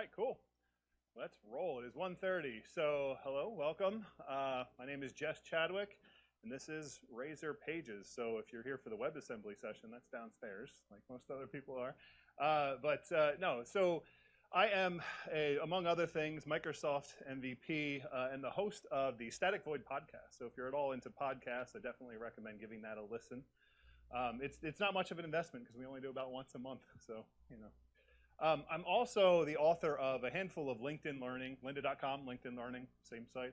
right, cool. Let's roll. It is 1:30. So, hello, welcome. My name is Jess Chadwick, and this is Razor Pages. So, if you're here for the WebAssembly session, that's downstairs, like most other people are. No, so I am, among other things, Microsoft MVP and the host of the Static Void podcast. So, if you're at all into podcasts, I definitely recommend giving that a listen. It's not much of an investment because we only do about once a month. So, you know. I'm also the author of a handful of LinkedIn Learning, lynda.com, LinkedIn Learning, same site,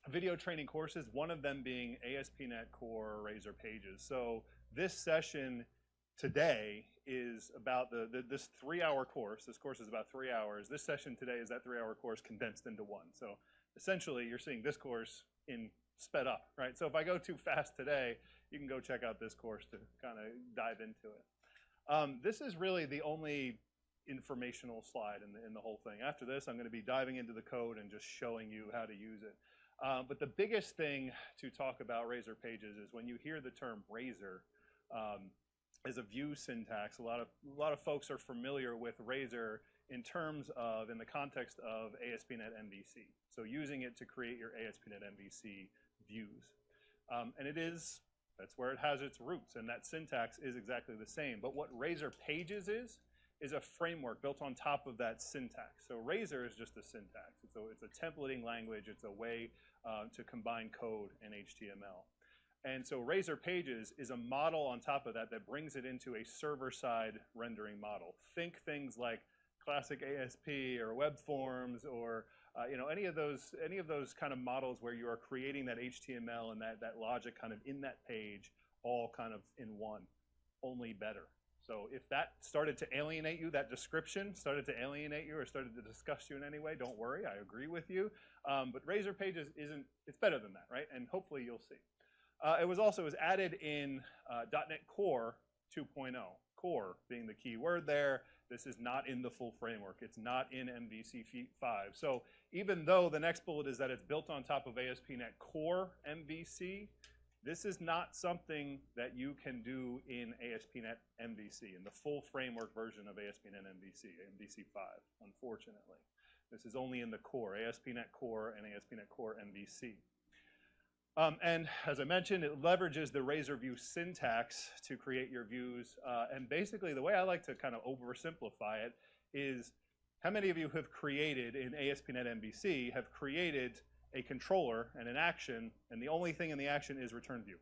video training courses, one of them being ASP.NET Core Razor Pages. So this session today is about this 3-hour course. This course is about 3 hours. This session today is that 3-hour course condensed into one. So essentially, you're seeing this course in sped up, right? So if I go too fast today, you can go check out this course to kind of dive into it. This is really the only informational slide in the whole thing. After this, I'm going to be diving into the code and just showing you how to use it. But the biggest thing to talk about Razor Pages is when you hear the term Razor as a view syntax, a lot of folks are familiar with Razor in the context of ASP.NET MVC. So using it to create your ASP.NET MVC views. That's where it has its roots, and that syntax is exactly the same. But what Razor Pages is a framework built on top of that syntax. So Razor is just a syntax. It's a templating language. It's a way to combine code and HTML. And so Razor Pages is a model on top of that brings it into a server-side rendering model. Think things like classic ASP or web forms or any of those kind of models where you are creating that HTML and that logic kind of in that page, all kind of in one, only better. So if that started to alienate you, that description started to alienate you or started to disgust you in any way, don't worry, I agree with you. But Razor Pages it's better than that, right? And hopefully you'll see. It was added in .NET Core 2.0. Core being the key word there. This is not in the full framework. It's not in MVC 5. So even though the next bullet is that it's built on top of ASP.NET Core MVC, this is not something that you can do in ASP.NET MVC, in the full framework version of ASP.NET MVC, MVC 5, unfortunately. This is only in the core, ASP.NET Core and ASP.NET Core MVC. And as I mentioned, it leverages the Razor View syntax to create your views. And basically, the way I like to kind of oversimplify it is how many of you have created in ASP.NET MVC have created a controller and an action, and the only thing in the action is return view.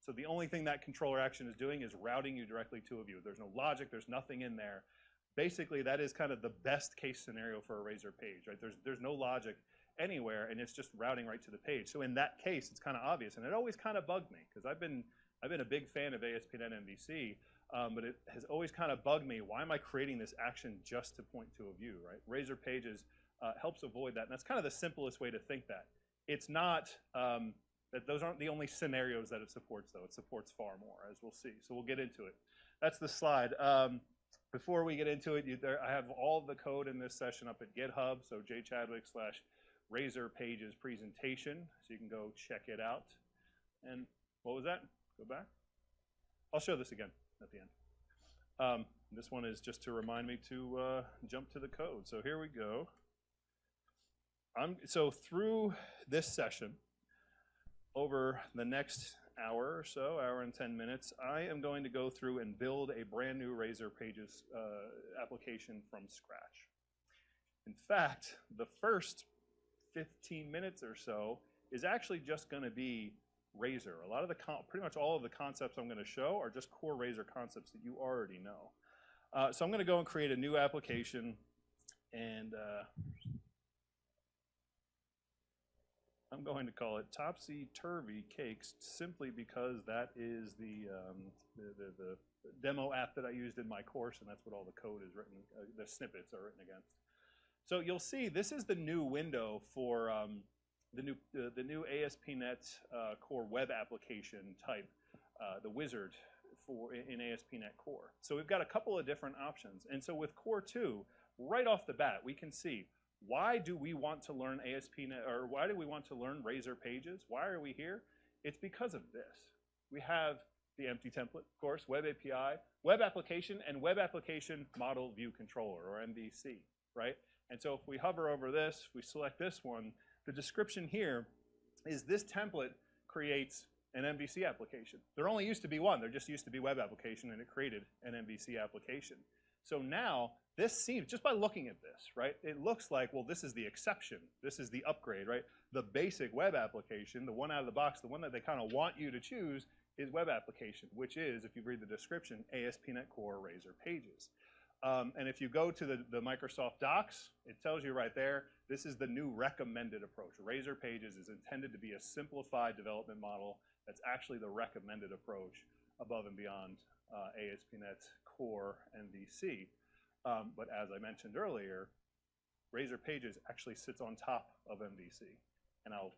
So the only thing that controller action is doing is routing you directly to a view. There's no logic. There's nothing in there. Basically, that is kind of the best case scenario for a Razor page, right? There's no logic anywhere, and it's just routing right to the page. So in that case, it's kind of obvious, and it always kind of bugged me because I've been a big fan of ASP.NET MVC, but it has always kind of bugged me. Why am I creating this action just to point to a view, right? Razor Pages helps avoid that, and that's kind of the simplest way to think that. It's not that those aren't the only scenarios that it supports, though. It supports far more, as we'll see. So we'll get into it. That's the slide. Before we get into it, I have all the code in this session up at GitHub, so jchadwick/Razor Pages presentation, so you can go check it out. And what was that? Go back. I'll show this again at the end. This one is just to remind me to jump to the code. So here we go. So through this session, over the next hour or so, hour and 10 minutes, I am going to go through and build a brand new Razor Pages application from scratch. In fact, the first 15 minutes or so is actually just going to be Razor. A lot of pretty much all of the concepts I'm going to show are just core Razor concepts that you already know. So I'm going to go and create a new application, and I'm going to call it Topsy Turvy Cakes simply because that is the demo app that I used in my course, and that's what all the code is written, the snippets are written against. So you'll see this is the new window for the new ASP.NET Core web application type, the wizard in ASP.NET Core. So we've got a couple of different options. And so with Core 2, right off the bat, we can see why do we want to learn ASP.NET, or why do we want to learn Razor Pages? Why are we here? It's because of this. We have the empty template, of course, web API, web application, and web application model view controller, or MVC, right? And so if we hover over this, we select this one, the description here is this template creates an MVC application. There only used to be one. There just used to be web application, and it created an MVC application. So now, this seems, just by looking at this, right, it looks like, well, this is the exception. This is the upgrade, right? The basic web application, the one out of the box, the one that they kind of want you to choose is web application, which is, if you read the description, ASP.NET Core Razor Pages. And if you go to the Microsoft Docs, it tells you right there, this is the new recommended approach. Razor Pages is intended to be a simplified development model that's actually the recommended approach above and beyond ASP.NET Core MVC. But as I mentioned earlier, Razor Pages actually sits on top of MVC. And I'll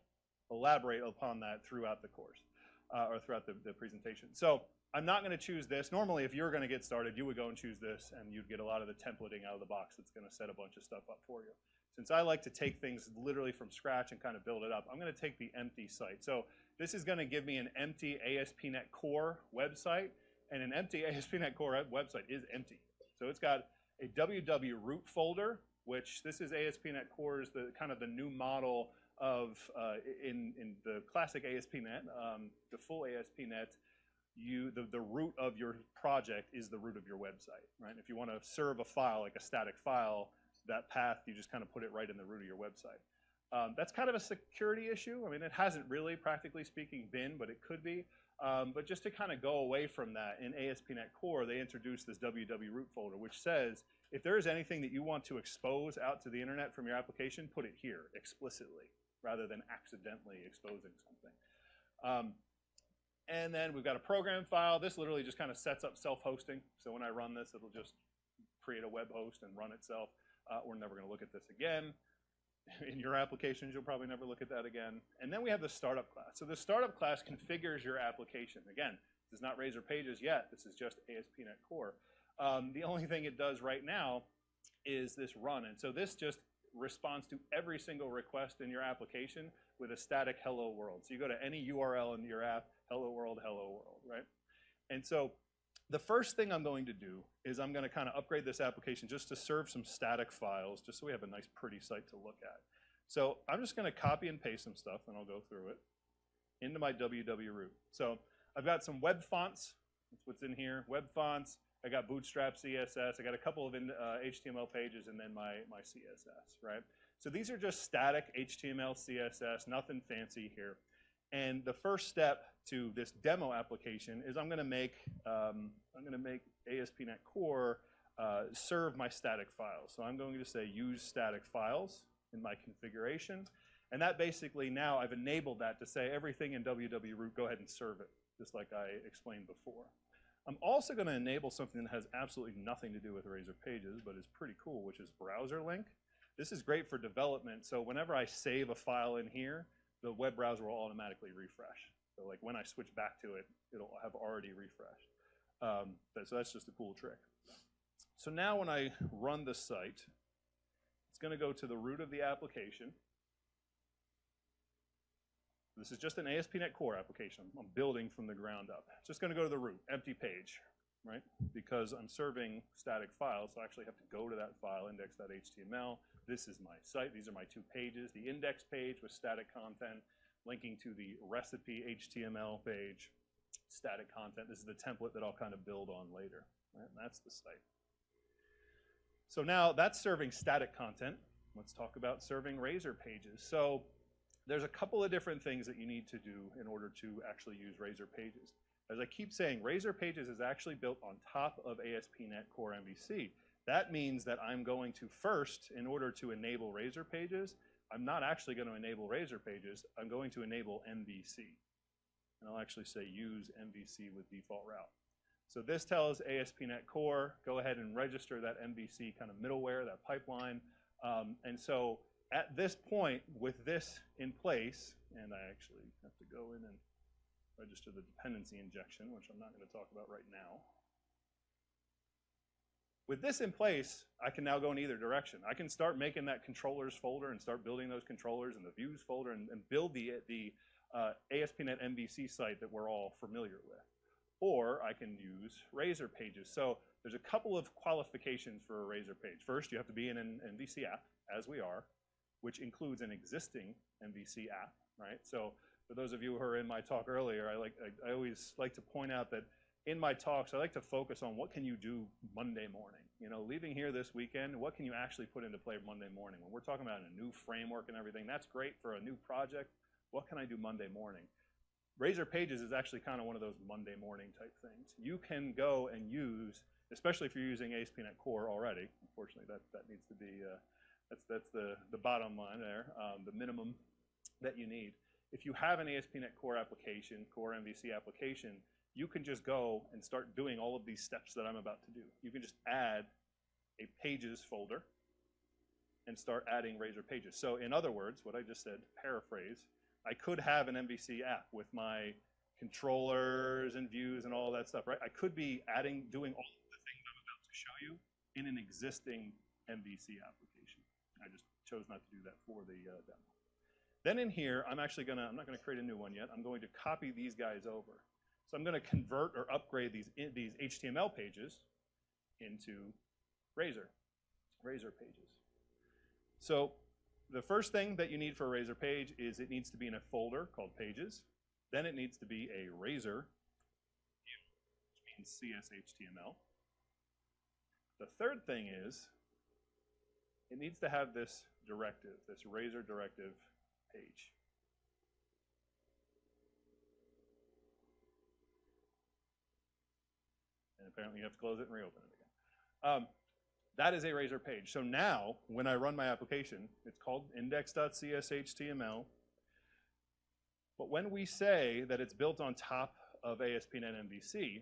elaborate upon that throughout the course, or throughout the presentation. So I'm not going to choose this. Normally, if you were going to get started, you would go and choose this, and you'd get a lot of the templating out of the box that's going to set a bunch of stuff up for you. Since I like to take things literally from scratch and kind of build it up, I'm going to take the empty site. So this is going to give me an empty ASP.NET Core website, and an empty ASP.NET Core website is empty. So it's got a www root folder, which this is ASP.NET Core's the kind of the new model of in the classic ASP.NET, the full ASP.NET. The root of your project is the root of your website, right? If you want to serve a file, like a static file, that path, you just kind of put it right in the root of your website. That's kind of a security issue. I mean, it hasn't really, practically speaking, been, but it could be. But just to kind of go away from that, in ASP.NET Core, they introduced this www root folder, which says, if there is anything that you want to expose out to the internet from your application, put it here explicitly, rather than accidentally exposing something. And then we've got a program file. This literally just kind of sets up self-hosting. So when I run this, it'll just create a web host and run itself. We're never going to look at this again. In your applications, you'll probably never look at that again. And then we have the startup class. So the startup class configures your application. Again, this is not Razor Pages yet. This is just ASP.NET Core. The only thing it does right now is this run. And so this just responds to every single request in your application with a static hello world. So you go to any URL in your app, hello world, right? And so the first thing I'm going to do is I'm going to kind of upgrade this application just to serve some static files, just so we have a nice pretty site to look at. So I'm just going to copy and paste some stuff, and I'll go through it, into my www root. So I've got some web fonts. That's what's in here, web fonts. I got Bootstrap CSS. I got a couple of HTML pages, and then my CSS, right? So these are just static HTML, CSS, nothing fancy here. And the first step to this demo application is I'm going to make ASP.NET Core serve my static files. So I'm going to say use static files in my configuration. And that basically, now I've enabled that to say everything in www root, go ahead and serve it, just like I explained before. I'm also going to enable something that has absolutely nothing to do with Razor Pages, but is pretty cool, which is browser link. This is great for development. So whenever I save a file in here, the web browser will automatically refresh. So like when I switch back to it, it'll have already refreshed. So that's just a cool trick. So now when I run the site, it's going to go to the root of the application. This is just an ASP.NET Core application I'm building from the ground up. It's just going to go to the root, empty page, right? Because I'm serving static files, so I actually have to go to that file, index.html. This is my site. These are my two pages. The index page with static content, linking to the recipe HTML page, static content. This is the template that I'll kind of build on later, right? And that's the site. So now that's serving static content. Let's talk about serving Razor Pages. So there's a couple of different things that you need to do in order to actually use Razor Pages. As I keep saying, Razor Pages is actually built on top of ASP.NET Core MVC. That means that I'm going to first, in order to enable Razor Pages, I'm not actually going to enable Razor Pages, I'm going to enable MVC. And I'll actually say use MVC with default route. So this tells ASP.NET Core, go ahead and register that MVC kind of middleware, that pipeline. And so at this point, with this in place, and I actually have to go in and register the dependency injection, which I'm not going to talk about right now. With this in place, I can now go in either direction. I can start making that controllers folder and start building those controllers and the views folder and build the ASP.NET MVC site that we're all familiar with. or I can use Razor Pages. So there's a couple of qualifications for a Razor page. First, you have to be in an MVC app, as we are, which includes an existing MVC app, right? So for those of you who are in my talk earlier, I always like to point out that in my talks, I like to focus on what can you do Monday morning. You know, leaving here this weekend, what can you actually put into play Monday morning? When we're talking about a new framework and everything, that's great for a new project. What can I do Monday morning? Razor Pages is actually kind of one of those Monday morning type things. You can go and use, especially if you're using ASP.NET Core already. Unfortunately, that needs to be, that's the bottom line there, the minimum that you need. If you have an ASP.NET Core application, Core MVC application, you can just go and start doing all of these steps that I'm about to do. You can just add a Pages folder and start adding Razor Pages. So in other words, what I just said, paraphrase, I could have an MVC app with my controllers and views and all that stuff, right? I could be doing all of the things I'm about to show you in an existing MVC application. I just chose not to do that for the demo. Then in here, I'm not gonna create a new one yet. I'm going to copy these guys over. So I'm gonna convert or upgrade these HTML pages into Razor Pages. So the first thing that you need for a Razor page is it needs to be in a folder called Pages. Then it needs to be a Razor, which means CSHTML. The third thing is it needs to have this directive, this Razor directive page. And apparently you have to close it and reopen it again. That is a Razor page. So now, when I run my application, it's called index.cshtml. But when we say that it's built on top of ASP.NET MVC,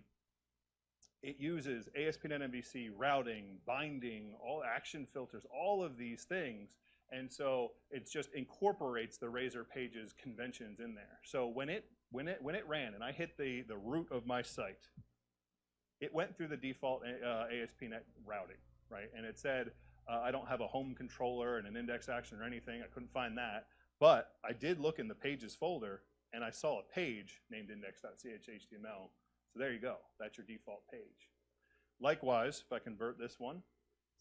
it uses ASP.NET MVC routing, binding, all action filters, all of these things. And so it just incorporates the Razor Pages conventions in there. So when it ran and I hit the root of my site, it went through the default ASP.NET routing, right? And it said, I don't have a home controller and an index action or anything. I couldn't find that. But I did look in the Pages folder, and I saw a page named index.cshtml. So there you go. That's your default page. Likewise, if I convert this one,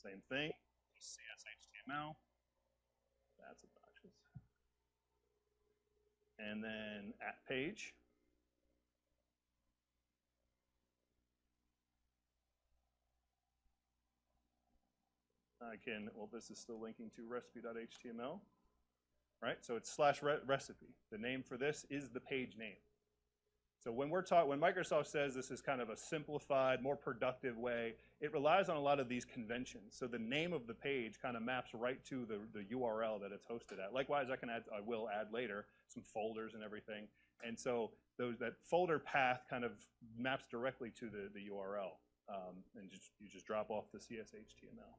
same thing, CSHTML. That's obnoxious. And then @page. Well, this is still linking to recipe.html, right? So it's /recipe. The name for this is the page name. So when Microsoft says this is kind of a simplified, more productive way, it relies on a lot of these conventions. So the name of the page kind of maps right to the URL that it's hosted at. Likewise, I will add later some folders and everything. And so that folder path kind of maps directly to the URL. And you just drop off the CSHTML.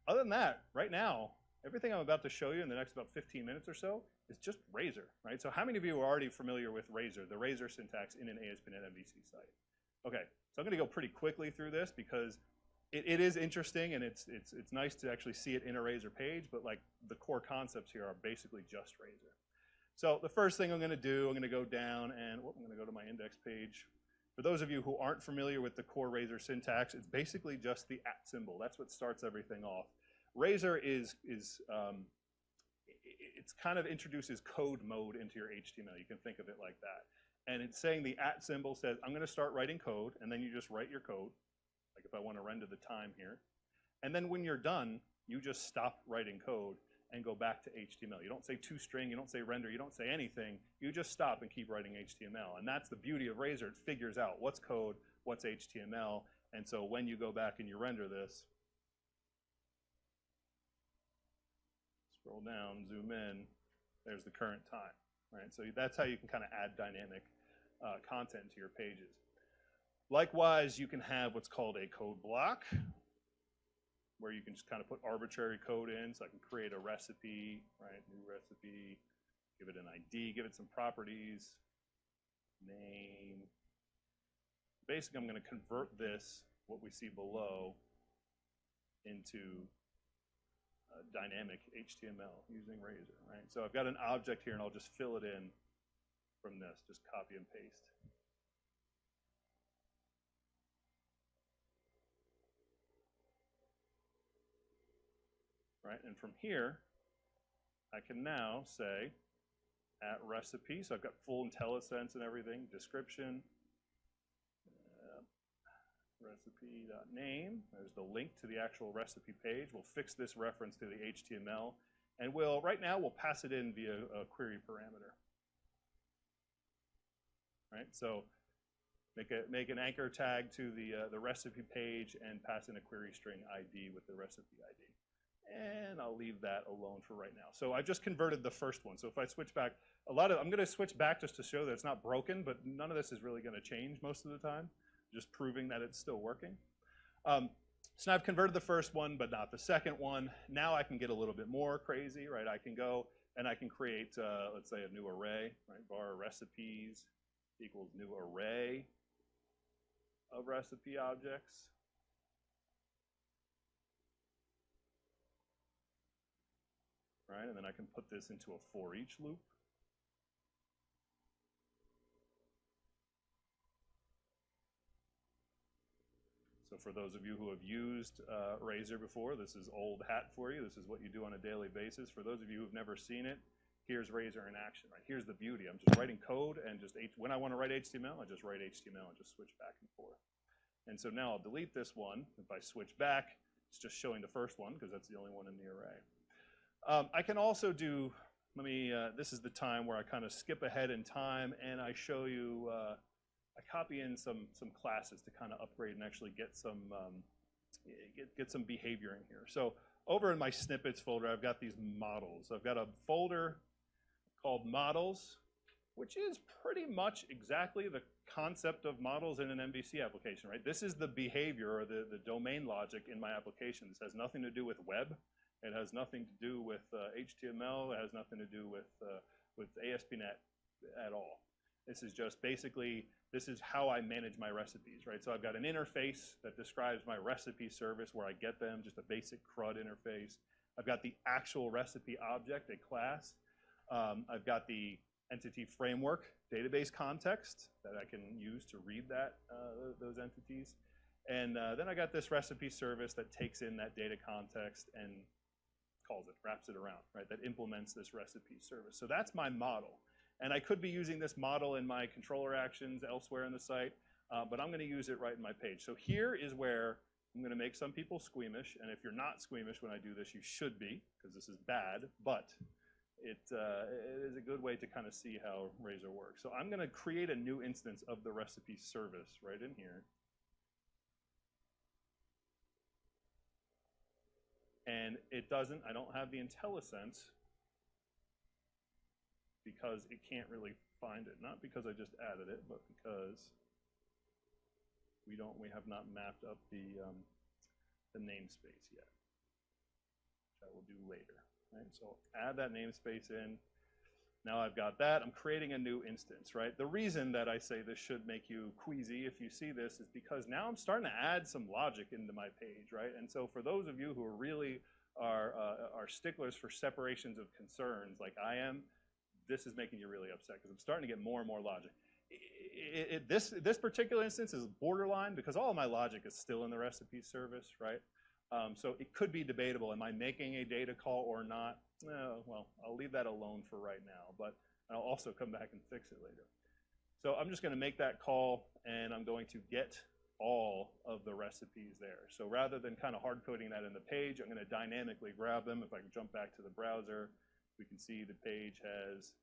Other than that, right now, everything I'm about to show you in the next about 15 minutes or so is just Razor, right? So how many of you are already familiar with Razor, the Razor syntax in an ASP.NET MVC site? Okay, so I'm gonna go pretty quickly through this because it is interesting and it's nice to actually see it in a Razor page, but like the core concepts here are basically just Razor. So the first thing I'm gonna do, I'm gonna go down and I'm gonna go to my index page. For those of you who aren't familiar with the core Razor syntax, it's basically just the @ symbol. That's what starts everything off. Razor it's kind of introduces code mode into your HTML. You can think of it like that. And it's saying the @ symbol says, I'm gonna start writing code, and then you just write your code. Like if I wanna render the time here. And then when you're done, you just stop writing code and go back to HTML. You don't say toString, you don't say render, you don't say anything. You just stop and keep writing HTML. And that's the beauty of Razor. It figures out what's code, what's HTML. And so when you go back and you render this, scroll down, zoom in, there's the current time, right? So that's how you can kind of add dynamic content to your pages. Likewise, you can have what's called a code block, where you can just kind of put arbitrary code in. So I can create a recipe, right? New recipe, give it an ID, give it some properties, name. Basically, I'm going to convert this, what we see below, into dynamic HTML using Razor, right? So I've got an object here, and I'll just fill it in from this, just copy and paste. right? And from here, I can now say at recipe, so I've got full IntelliSense and everything, description, recipe.name. There's the link to the actual recipe page. We'll fix this reference to the HTML, and right now we'll pass it in via a query parameter. Right, so make an anchor tag to the recipe page and pass in a query string ID with the recipe ID. And I'll leave that alone for right now. So I've just converted the first one. So if I switch back, I'm going to switch back just to show that it's not broken, but none of this is really going to change most of the time, just proving that it's still working. So now I've converted the first one, but not the second one. Now I can get a little bit more crazy, right? I can go and I can create, let's say, a new array, right? Var recipes equals new array of recipe objects. Right, and then I can put this into a for each loop. So for those of you who have used Razor before, this is old hat for you. This is what you do on a daily basis. For those of you who've never seen it, here's Razor in action. Right, here's the beauty. I'm just writing code, and when I want to write HTML, I just write HTML and just switch back and forth. And so now I'll delete this one. If I switch back, it's just showing the first one because that's the only one in the array. I can also do, this is the time where I kind of skip ahead in time and I show you, I copy in some classes to kind of upgrade and actually get some behavior in here. So over in my snippets folder, I've got these models. I've got a folder called models, which is pretty much exactly the concept of models in an MVC application, right? This is the behavior or the domain logic in my application. This has nothing to do with web. It has nothing to do with HTML. It has nothing to do with ASP.NET at all. This is just basically, this is how I manage my recipes, right? So I've got an interface that describes my recipe service where I get them, just a basic CRUD interface. I've got the actual recipe object, a class. I've got the entity framework database context that I can use to read those entities. And then I got this recipe service that takes in that data context and calls it, wraps it around, right? That implements this recipe service. So that's my model. And I could be using this model in my controller actions elsewhere in the site, but I'm going to use it right in my page. So here is where I'm going to make some people squeamish. And if you're not squeamish when I do this, you should be, because this is bad. But it is a good way to kind of see how Razor works. So I'm going to create a new instance of the recipe service right in here. And I don't have the IntelliSense because it can't really find it. Not because I just added it, but because we have not mapped up the namespace yet, which I will do later. Right? So add that namespace in. Now I've got that. I'm creating a new instance, right? The reason that I say this should make you queasy if you see this is because now I'm starting to add some logic into my page, right? And so for those of you who are sticklers for separations of concerns like I am, this is making you really upset because I'm starting to get more and more logic. This particular instance is borderline because all of my logic is still in the recipe service, right? So it could be debatable. Am I making a data call or not? Well, I'll leave that alone for right now, but I'll also come back and fix it later. So I'm just going to make that call, and I'm going to get all of the recipes there. So rather than kind of hard coding that in the page, I'm going to dynamically grab them. If I can jump back to the browser, we can see the page has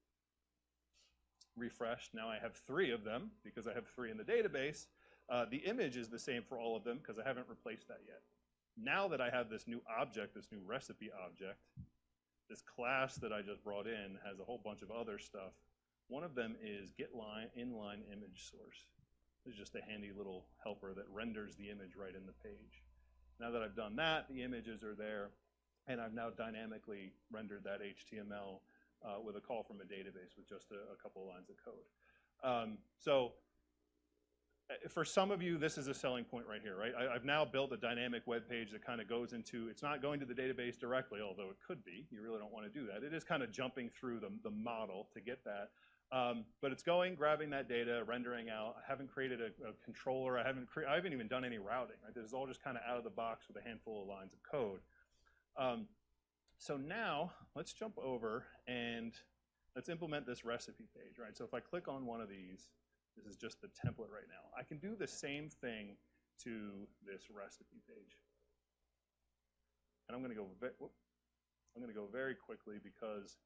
refreshed. Now I have 3 of them because I have 3 in the database. The image is the same for all of them because I haven't replaced that yet. Now that I have this new object, this new recipe object, this class that I just brought in has a whole bunch of other stuff. One of them is getLine inline image source. It's just a handy little helper that renders the image right in the page. Now that I've done that, the images are there, and I've now dynamically rendered that HTML with a call from a database with just a couple of lines of code. So for some of you, this is a selling point right here, right? I've now built a dynamic web page that kind of goes into, it's not going to the database directly, although it could be. You really don't want to do that. It is kind of jumping through the model to get that. But it's going, grabbing that data, rendering out. I haven't created a controller. I haven't even done any routing. Right? This is all just kind of out of the box with a handful of lines of code. So now let's jump over and let's implement this recipe page, right? So if I click on one of these, this is just the template right now. I can do the same thing to this recipe page. And I'm going to go very quickly because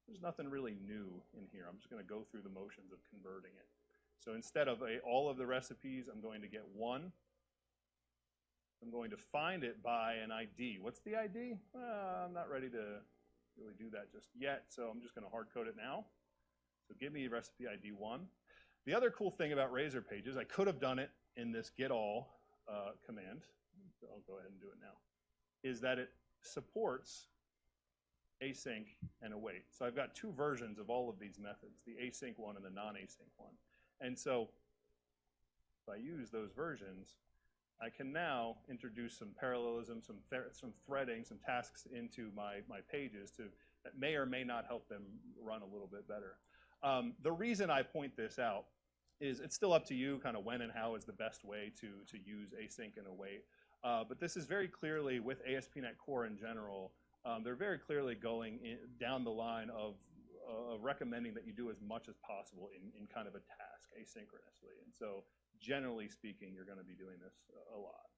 there's nothing really new in here. I'm just going to go through the motions of converting it. So instead of all of the recipes, I'm going to get one. I'm going to find it by an ID. What's the ID? I'm not ready to really do that just yet, so I'm just going to hard code it now. So give me recipe ID 1. The other cool thing about Razor Pages, I could have done it in this get all command. I'll go ahead and do it now. Is that it supports async and await. So I've got two versions of all of these methods, the async one and the non-async one. And so if I use those versions, I can now introduce some parallelism, some threading, some tasks into my pages that may or may not help them run a little bit better. The reason I point this out is it's still up to you kind of when and how is the best way to use async and await. But this is very clearly, with ASP.NET Core in general, they're very clearly going down the line of recommending that you do as much as possible in kind of a task asynchronously. And so generally speaking, you're going to be doing this a lot.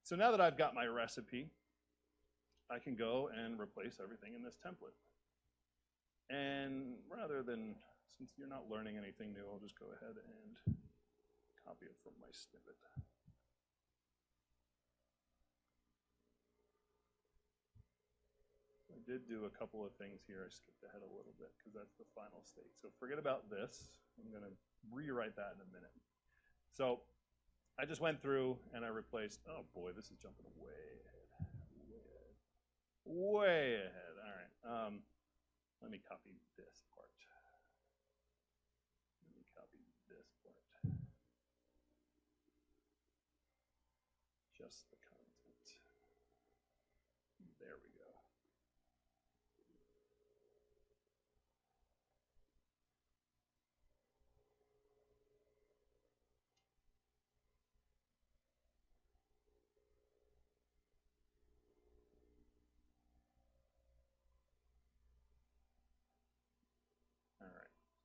So now that I've got my recipe, I can go and replace everything in this template. And rather than, since you're not learning anything new, I'll just go ahead and copy it from my snippet. I did do a couple of things here. I skipped ahead a little bit because that's the final state. So forget about this. I'm going to rewrite that in a minute. So I just went through and I replaced, oh boy, this is jumping way ahead. Way ahead. All right. Let me copy this part. Let me copy this part. Just the content. There we go.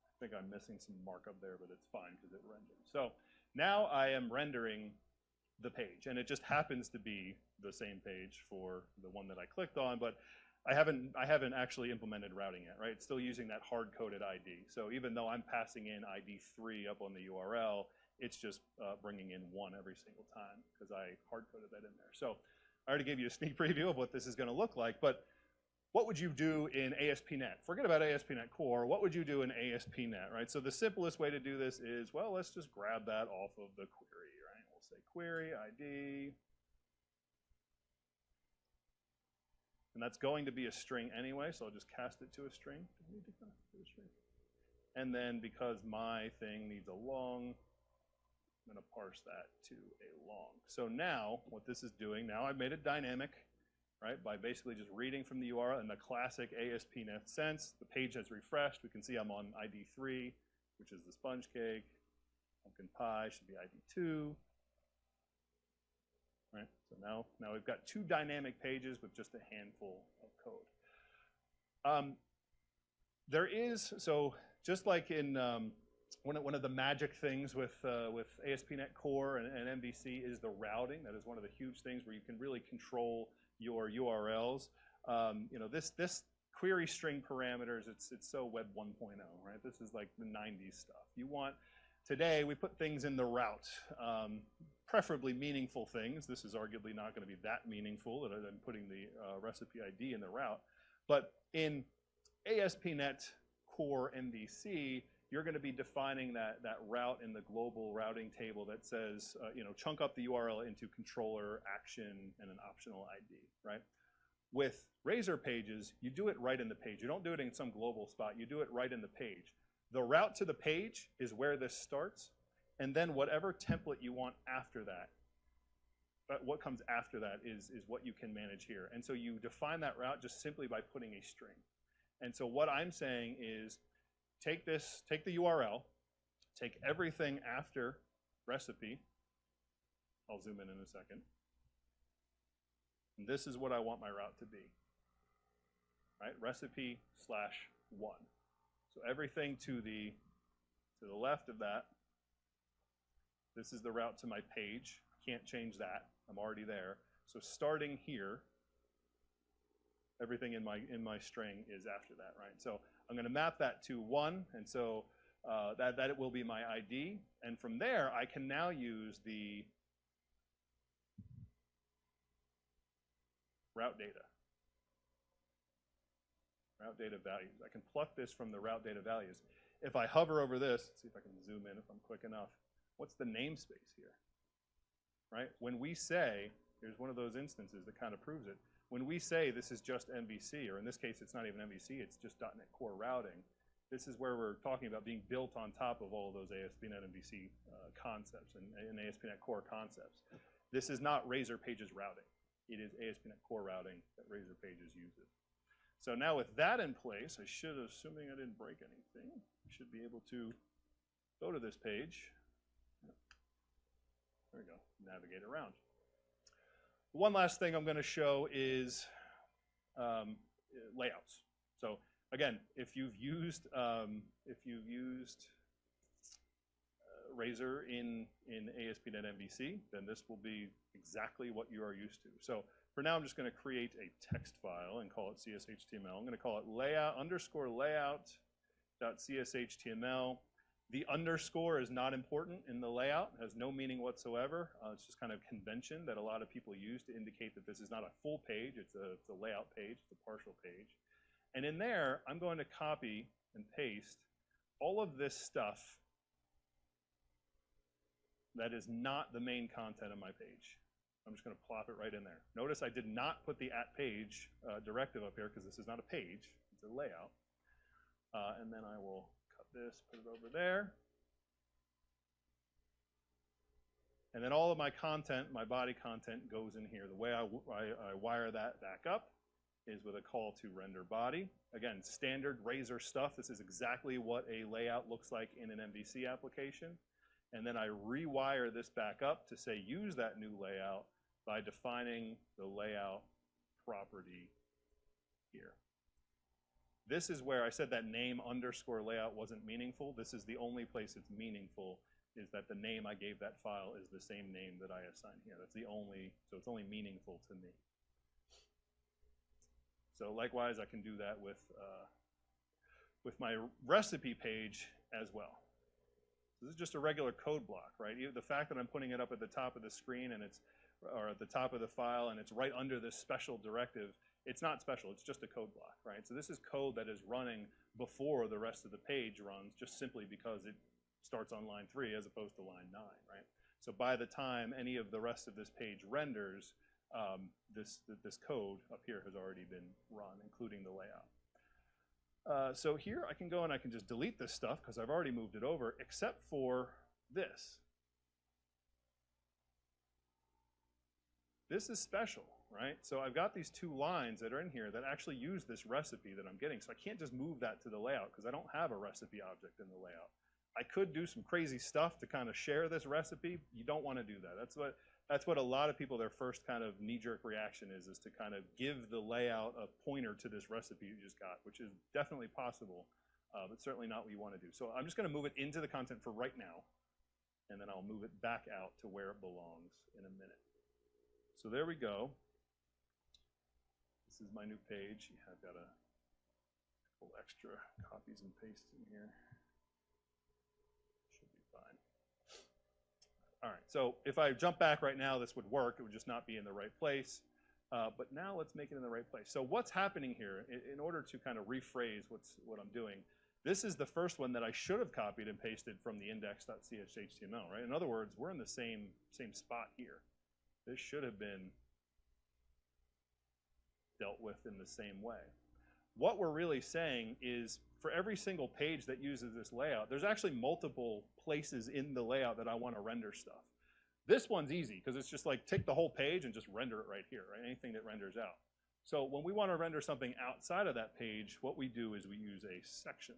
I think I'm missing some markup there, but it's fine because it rendered. So now I am rendering the page, and it just happens to be the same page for the one that I clicked on, but I haven't actually implemented routing yet, right? It's still using that hard-coded ID. So even though I'm passing in ID 3 up on the URL, it's just bringing in 1 every single time because I hard-coded that in there. So I already gave you a sneak preview of what this is going to look like, but what would you do in ASP.NET? Forget about ASP.NET Core. What would you do in ASP.NET, right? So the simplest way to do this is, well, let's just grab that off of the query, right? We'll say query ID. And that's going to be a string anyway, so I'll just cast it to a string. Do I need to cast it to a string? And then because my thing needs a long, I'm going to parse that to a long. So now what this is doing, now I've made it dynamic, right, by basically just reading from the URL in the classic ASP.NET sense. The page has refreshed. We can see I'm on ID 3, which is the sponge cake. Pumpkin pie should be ID 2. Right, so now we've got 2 dynamic pages with just a handful of code. There is, so just like in one of the magic things with ASP.NET Core and MVC is the routing. That is one of the huge things where you can really control your URLs. You know, this query string parameters, it's so Web 1.0, right? This is like the 90s stuff. You want, today we put things in the route, preferably meaningful things. This is arguably not going to be that meaningful other than putting the recipe ID in the route. But in ASP.NET Core MVC, you're going to be defining that route in the global routing table that says, you know, chunk up the URL into controller, action, and an optional ID, right? With Razor Pages, you do it right in the page. You don't do it in some global spot. You do it right in the page. The route to the page is where this starts, and then whatever template you want after that, what comes after that is what you can manage here. And so you define that route just simply by putting a string. And so what I'm saying is, take the URL, take everything after recipe. I'll zoom in a second. And this is what I want my route to be. right? Recipe /1. So everything to the left of that, this is the route to my page. Can't change that. I'm already there. So starting here, everything in my string is after that, right? So I'm going to map that to 1, and so that it will be my ID. And from there, I can now use the route data. Route data values. I can pluck this from the route data values. If I hover over this, let's see if I can zoom in if I'm quick enough. What's the namespace here? Right? When we say, here's one of those instances that kind of proves it. When we say this is just MVC, or in this case it's not even MVC, it's just .NET Core routing, this is where we're talking about being built on top of all of those ASP.NET MVC concepts and ASP.NET Core concepts. This is not Razor Pages routing. It is ASP.NET Core routing that Razor Pages uses. So now with that in place, I should, assuming I didn't break anything, I should be able to go to this page. There we go, navigate around. One last thing I'm going to show is layouts. So again, if you've used Razor in ASP.NET MVC, then this will be exactly what you are used to. So for now, I'm just going to create a text file and call it CSHTML. I'm going to call it layout_layout.cshtml. The underscore is not important in the layout. It has no meaning whatsoever. It's just kind of convention that a lot of people use to indicate that this is not a full page. It's a layout page. It's a partial page. And in there, I'm going to copy and paste all of this stuff that is not the main content of my page. I'm just going to plop it right in there. Notice I did not put the @page directive up here because this is not a page. It's a layout. And then I will cut this, put it over there. And then all of my content, my body content, goes in here. The way I wire that back up is with a call to render body. Again, standard Razor stuff. This is exactly what a layout looks like in an MVC application. And then I rewire this back up to say use that new layout by defining the layout property here. This is where I said that name underscore layout wasn't meaningful. This is the only place it's meaningful, is that the name I gave that file is the same name that I assigned here. That's the only, so it's only meaningful to me. So likewise, I can do that with my recipe page as well. This is just a regular code block, right? The fact that I'm putting it up at the top of the screen and it's, or at the top of the file and it's right under this special directive, it's not special, it's just a code block, right? So this is code that is running before the rest of the page runs, just simply because it starts on line 3 as opposed to line 9, right? So by the time any of the rest of this page renders, this code up here has already been run, including the layout. So here I can go and I can just delete this stuff because I've already moved it over, except for this. This is special, right? So I've got these 2 lines that are in here that actually use this recipe that I'm getting. So I can't just move that to the layout because I don't have a recipe object in the layout. I could do some crazy stuff to kind of share this recipe. You don't want to do that. That's what a lot of people, their first kind of knee-jerk reaction is to kind of give the layout a pointer to this recipe you just got, which is definitely possible, but certainly not what you want to do. So I'm just going to move it into the content for right now, and then I'll move it back out to where it belongs in a minute. So there we go. This is my new page. I've got a couple extra copies and pastes in here. Should be fine. All right, so if I jump back right now, this would work. It would just not be in the right place. But now let's make it in the right place. So what's happening here, in order to kind of rephrase what I'm doing, this is the first one that I should have copied and pasted from the index.ch.html, right? In other words, we're in the same spot here. This should have been dealt with in the same way. What we're really saying is for every single page that uses this layout, there's actually multiple places in the layout that I want to render stuff. This one's easy because it's just like take the whole page and just render it right here, right? Anything that renders out. So when we want to render something outside of that page, what we do is we use a section.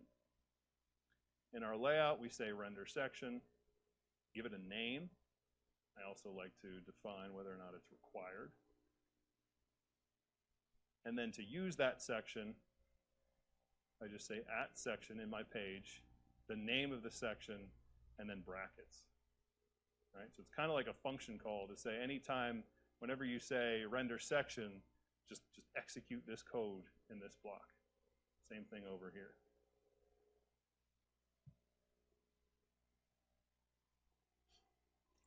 In our layout, we say render section, give it a name. I also like to define whether or not it's required. And then to use that section, I just say @section in my page, the name of the section, and then brackets. Right? So it's kind of like a function call to say anytime, whenever you say render section, just execute this code in this block. Same thing over here.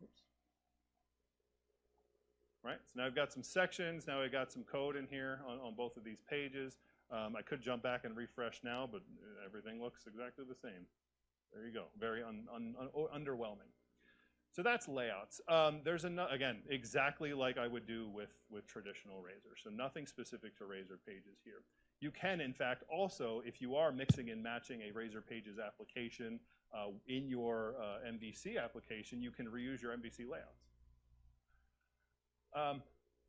Oops. Right, so now I've got some sections, now I've got some code in here on both of these pages. I could jump back and refresh now, but everything looks exactly the same. There you go, very underwhelming. So that's layouts. There's again, exactly like I would do with traditional Razor. So nothing specific to Razor Pages here. You can, in fact, also, if you are mixing and matching a Razor Pages application in your MVC application, you can reuse your MVC layouts.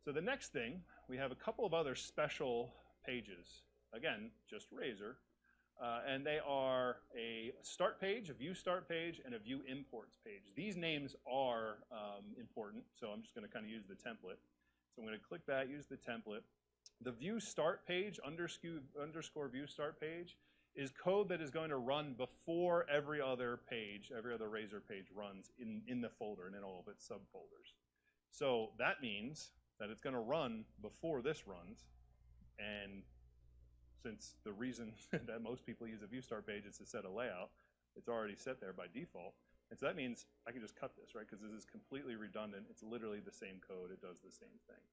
So the next thing, we have a couple of other special pages. Again, just Razor. And they are a start page, a view start page, and a view imports page. These names are important, so I'm just going to kind of use the template. So I'm going to click that, use the template. The view start page, underscore view start page, is code that is going to run before every other page, every other Razor page runs in the folder and in all of its subfolders. So that means that it's going to run before this runs, and since the reason that most people use a view start page is to set a layout, it's already set there by default. And so that means I can just cut this, right? Because this is completely redundant. It's literally the same code. It does the same thing.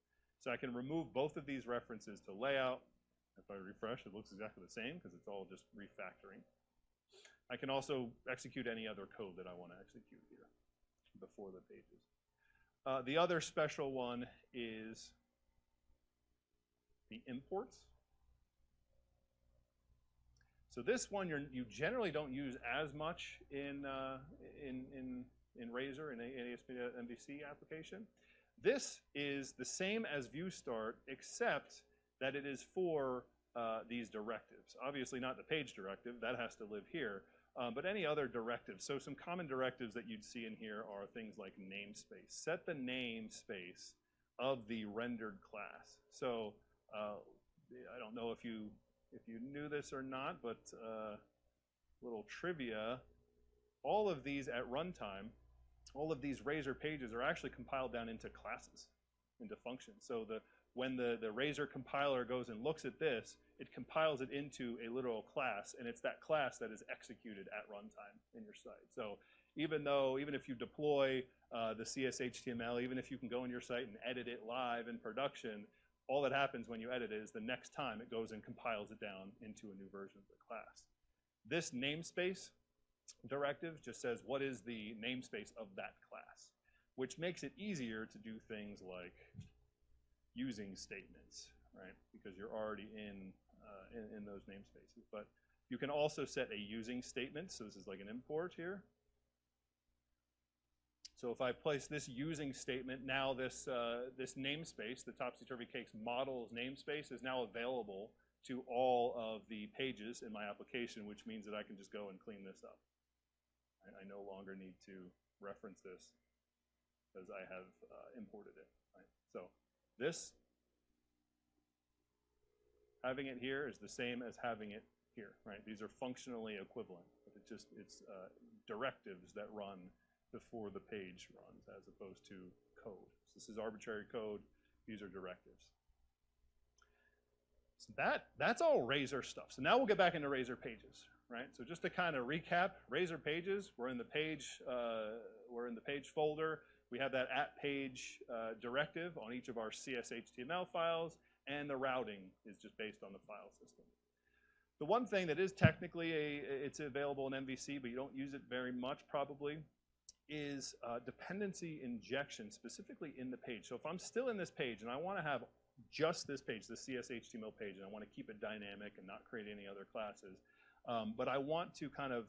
So I can remove both of these references to layout. If I refresh, it looks exactly the same because it's all just refactoring. I can also execute any other code that I want to execute here before the pages. The other special one is the imports. So this one you generally don't use as much in Razor, in an ASP.NET MVC application. This is the same as view start, except that it is for these directives. Obviously not the page directive, that has to live here, but any other directives. So some common directives that you'd see in here are things like namespace. Set the namespace of the rendered class. So I don't know if you knew this or not, but little trivia, all of these at runtime, all of these Razor pages are actually compiled down into classes, into functions. So when the Razor compiler goes and looks at this, it compiles it into a literal class, and it's that class that is executed at runtime in your site. So even if you deploy the CS/HTML, even if you can go in your site and edit it live in production, all that happens when you edit it is the next time it goes and compiles it down into a new version of the class. This namespace directive just says what is the namespace of that class, which makes it easier to do things like using statements, right? Because you're already in those namespaces. But you can also set a using statement. So this is like an import here. So if I place this using statement, now this namespace, the Topsy-Turvy Cakes models namespace, is now available to all of the pages in my application, which means that I can just go and clean this up. I no longer need to reference this because I have imported it. Right? So this, having it here is the same as having it here. Right? These are functionally equivalent. It's directives that run before the page runs as opposed to code. So this is arbitrary code. These are directives. So that's all Razor stuff. So now we'll get back into Razor Pages, right? So just to kind of recap, Razor Pages, we're in the page folder. We have that @page directive on each of our CS/HTML files, and the routing is just based on the file system. The one thing that is technically it's available in MVC, but you don't use it very much probably, is dependency injection, specifically in the page. So if I'm still in this page and I want to have just this page, the CS/HTML page, and I want to keep it dynamic and not create any other classes, but I want to kind of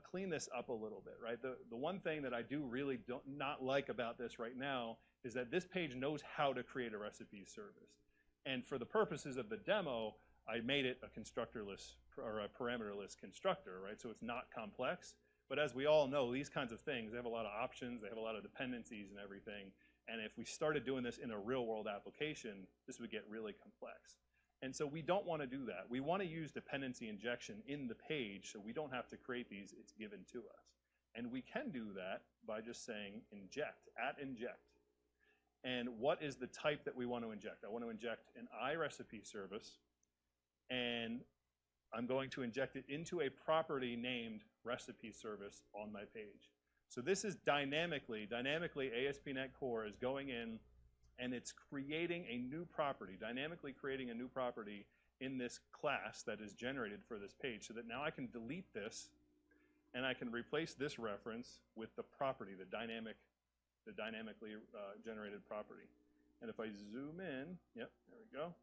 clean this up a little bit, right? The one thing that I do really not like about this right now is that this page knows how to create a recipes service. And for the purposes of the demo, I made it a constructorless or a parameterless constructor, right? So it's not complex. But as we all know, these kinds of things, they have a lot of options, they have a lot of dependencies and everything. And if we started doing this in a real world application, this would get really complex. And so we don't want to do that. We want to use dependency injection in the page so we don't have to create these, it's given to us. And we can do that by just saying inject, @inject. And what is the type that we want to inject? I want to inject an iRecipe service, and I'm going to inject it into a property named recipe service on my page. So this is dynamically ASP.NET Core is going in and it's creating a new property, dynamically creating a new property in this class that is generated for this page, so that now I can delete this and I can replace this reference with the property, the dynamically generated property. And if I zoom in, yep, there we go.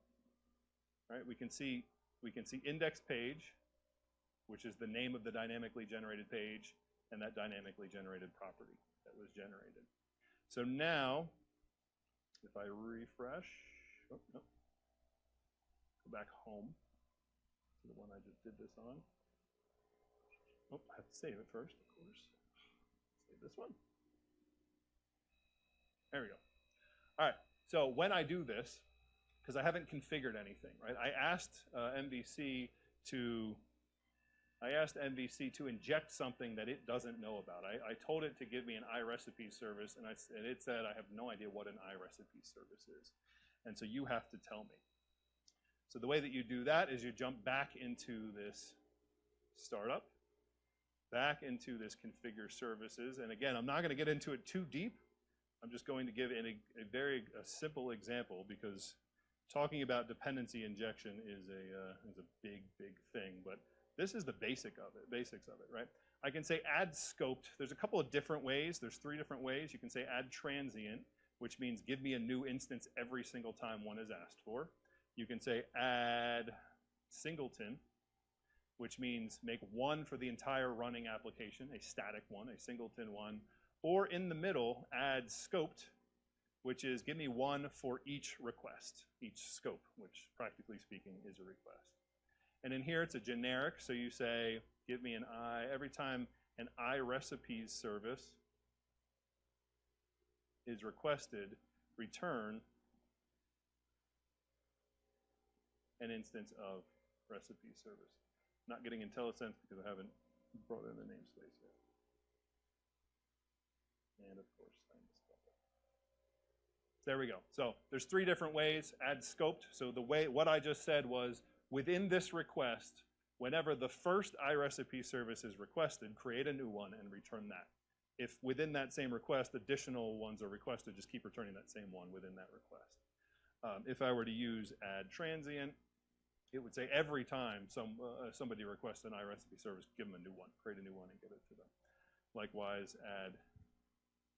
All right, we can see index page, which is the name of the dynamically generated page, and that dynamically generated property that was generated. So now, if I refresh, oh, no, go back home to the one I just did this on. Oh, I have to save it first, of course. Save this one. There we go. All right, so when I do this, because I haven't configured anything, right? I asked MVC to inject something that it doesn't know about. I told it to give me an iRecipe service, and it said I have no idea what an iRecipe service is. And so you have to tell me. So the way that you do that is you jump back into this startup, back into this configure services. And again, I'm not going to get into it too deep. I'm just going to give a very simple example, because talking about dependency injection is a big thing. But this is the basics of it, right? I can say add scoped. There's a couple of different ways. There's 3 different ways. You can say add transient, which means give me a new instance every single time one is asked for. You can say add singleton, which means make one for the entire running application, a static one, a singleton one. Or in the middle, add scoped, which is give me one for each request, each scope, which practically speaking is a request. And in here, it's a generic, so you say, give me an every time an iRecipes service is requested, return an instance of recipe service. Not getting IntelliSense because I haven't brought in the namespace yet. And of course, I misspelled that. There we go. So there's 3 different ways. Add scoped. So what I just said was, within this request, whenever the first iRecipe service is requested, create a new one and return that. If within that same request, additional ones are requested, just keep returning that same one within that request. If I were to use add transient, it would say every time somebody requests an iRecipe service, give them a new one, create a new one and give it to them. Likewise, add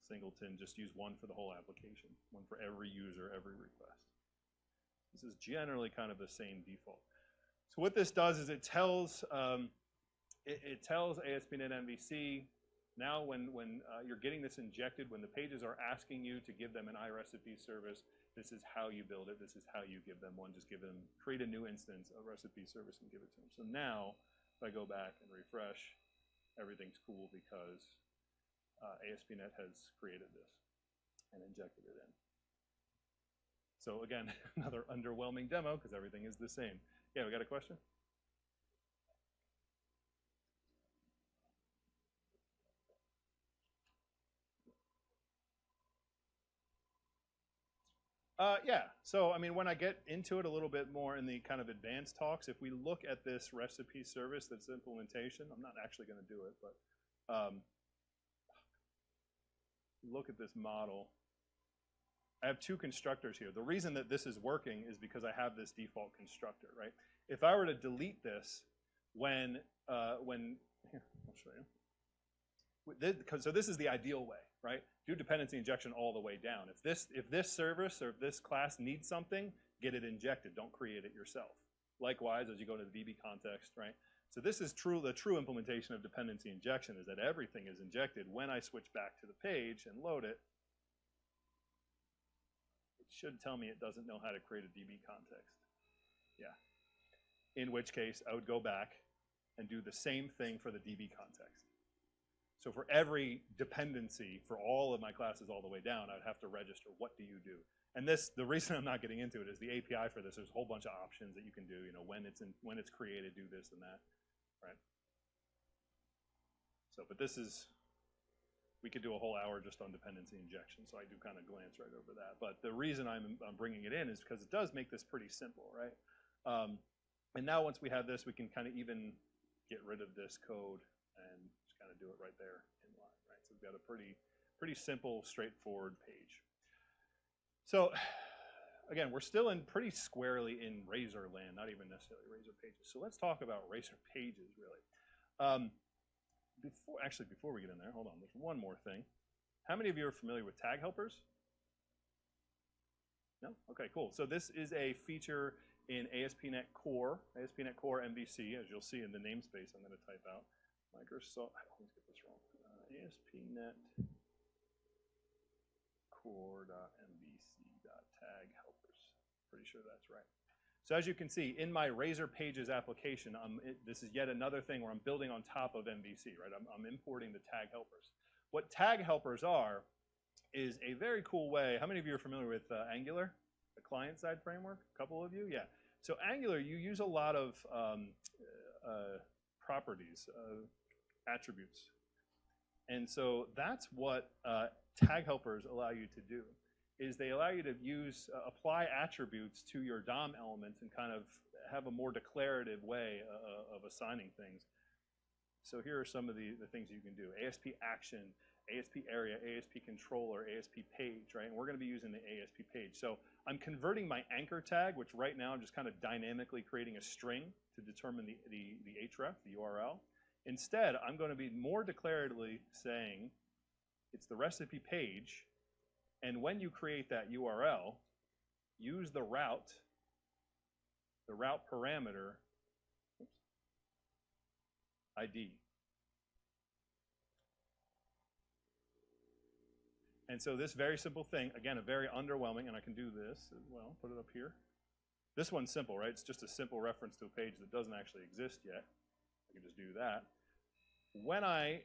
singleton, just use one for the whole application, one for every user, every request. This is generally kind of the same default. So what this does is it tells ASP.NET MVC, now when you're getting this injected, when the pages are asking you to give them an iRecipe service, this is how you build it, this is how you give them one. Just create a new instance of recipe service and give it to them. So now, if I go back and refresh, everything's cool because ASP.NET has created this and injected it in. So again, another underwhelming demo because everything is the same. Yeah, we got a question? Yeah, so I mean, when I get into it a little bit more in the kind of advanced talks, if we look at this recipe service that's implementation, I'm not actually going to do it, but look at this model. I have 2 constructors here. The reason that this is working is because I have this default constructor, right? If I were to delete this here, I'll show you. So this is the ideal way, right? Do dependency injection all the way down. If this service or if this class needs something, get it injected. Don't create it yourself. Likewise, as you go to the VB context, right? So this is the true implementation of dependency injection, is that everything is injected. When I switch back to the page and load it, it should tell me it doesn't know how to create a DB context. Yeah. In which case, I would go back and do the same thing for the DB context. So for every dependency for all of my classes all the way down, I'd have to register what do you do. And this, the reason I'm not getting into it is the API for this. There's a whole bunch of options that you can do. You know, when it's created, do this and that, right? So, but this is, we could do a whole hour just on dependency injection. So I do kind of glance right over that. But the reason I'm bringing it in is because it does make this pretty simple, right? And now once we have this, we can kind of even get rid of this code and just kind of do it right there in line, right? So we've got a pretty simple, straightforward page. So again, we're still in pretty squarely in Razor land, not even necessarily Razor Pages. So let's talk about Razor Pages, really. Before we get in there, hold on, there's one more thing. How many of you are familiar with tag helpers? No? Okay, cool. So this is a feature in ASP.NET Core MVC, as you'll see in the namespace I'm going to type out. Microsoft, I always get this wrong. ASP.NET Core.mvc.tag helpers. Pretty sure that's right. So as you can see, in my Razor Pages application, this is yet another thing where I'm building on top of MVC, right? I'm importing the tag helpers. What tag helpers are is a very cool way. How many of you are familiar with Angular, the client-side framework? A couple of you? Yeah. So Angular, you use a lot of properties, attributes. And so that's what tag helpers allow you to do, is they allow you to use, apply attributes to your DOM elements and kind of have a more declarative way of assigning things. So here are some of the things you can do. ASP action, ASP area, ASP controller, ASP page, right? And we're going to be using the ASP page. So I'm converting my anchor tag, which right now I'm just kind of dynamically creating a string to determine the href, the URL. Instead, I'm going to be more declaratively saying it's the recipe page, and when you create that URL, use the route parameter ID. And so this very simple thing, again, a very underwhelming, and I can do this as well, put it up here. This one's simple, right? It's just a simple reference to a page that doesn't actually exist yet. I can just do that. When I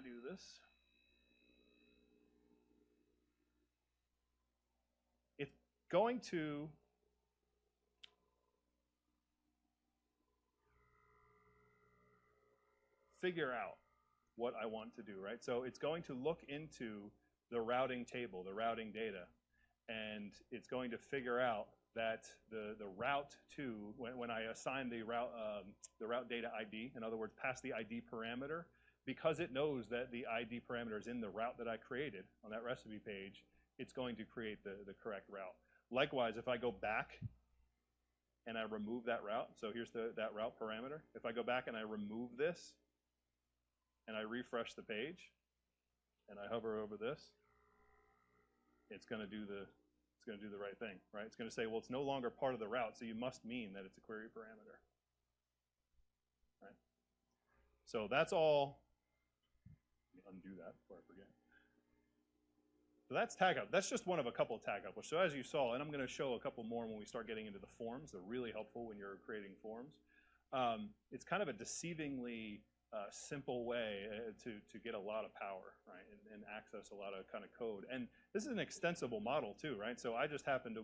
do this, it's going to figure out what I want to do, right? So it's going to look into the routing table, the routing data, and it's going to figure out that the route to, when I assign the route data ID, in other words, pass the ID parameter, because it knows that the ID parameter is in the route that I created on that recipe page, it's going to create the correct route. Likewise, if I go back and I remove that route, so here's that route parameter. If I go back and I remove this, and I refresh the page, and I hover over this, it's going to do the right thing, right? It's going to say, well, it's no longer part of the route, so you must mean that it's a query parameter, right? So that's all. Let me undo that before I forget. So that's tag help. That's just one of a couple of tag helpers. So as you saw, and I'm going to show a couple more when we start getting into the forms. They're really helpful when you're creating forms. It's kind of a deceivingly simple way to get a lot of power, right, and access a lot of kind of code. And this is an extensible model too, right? So I just happen to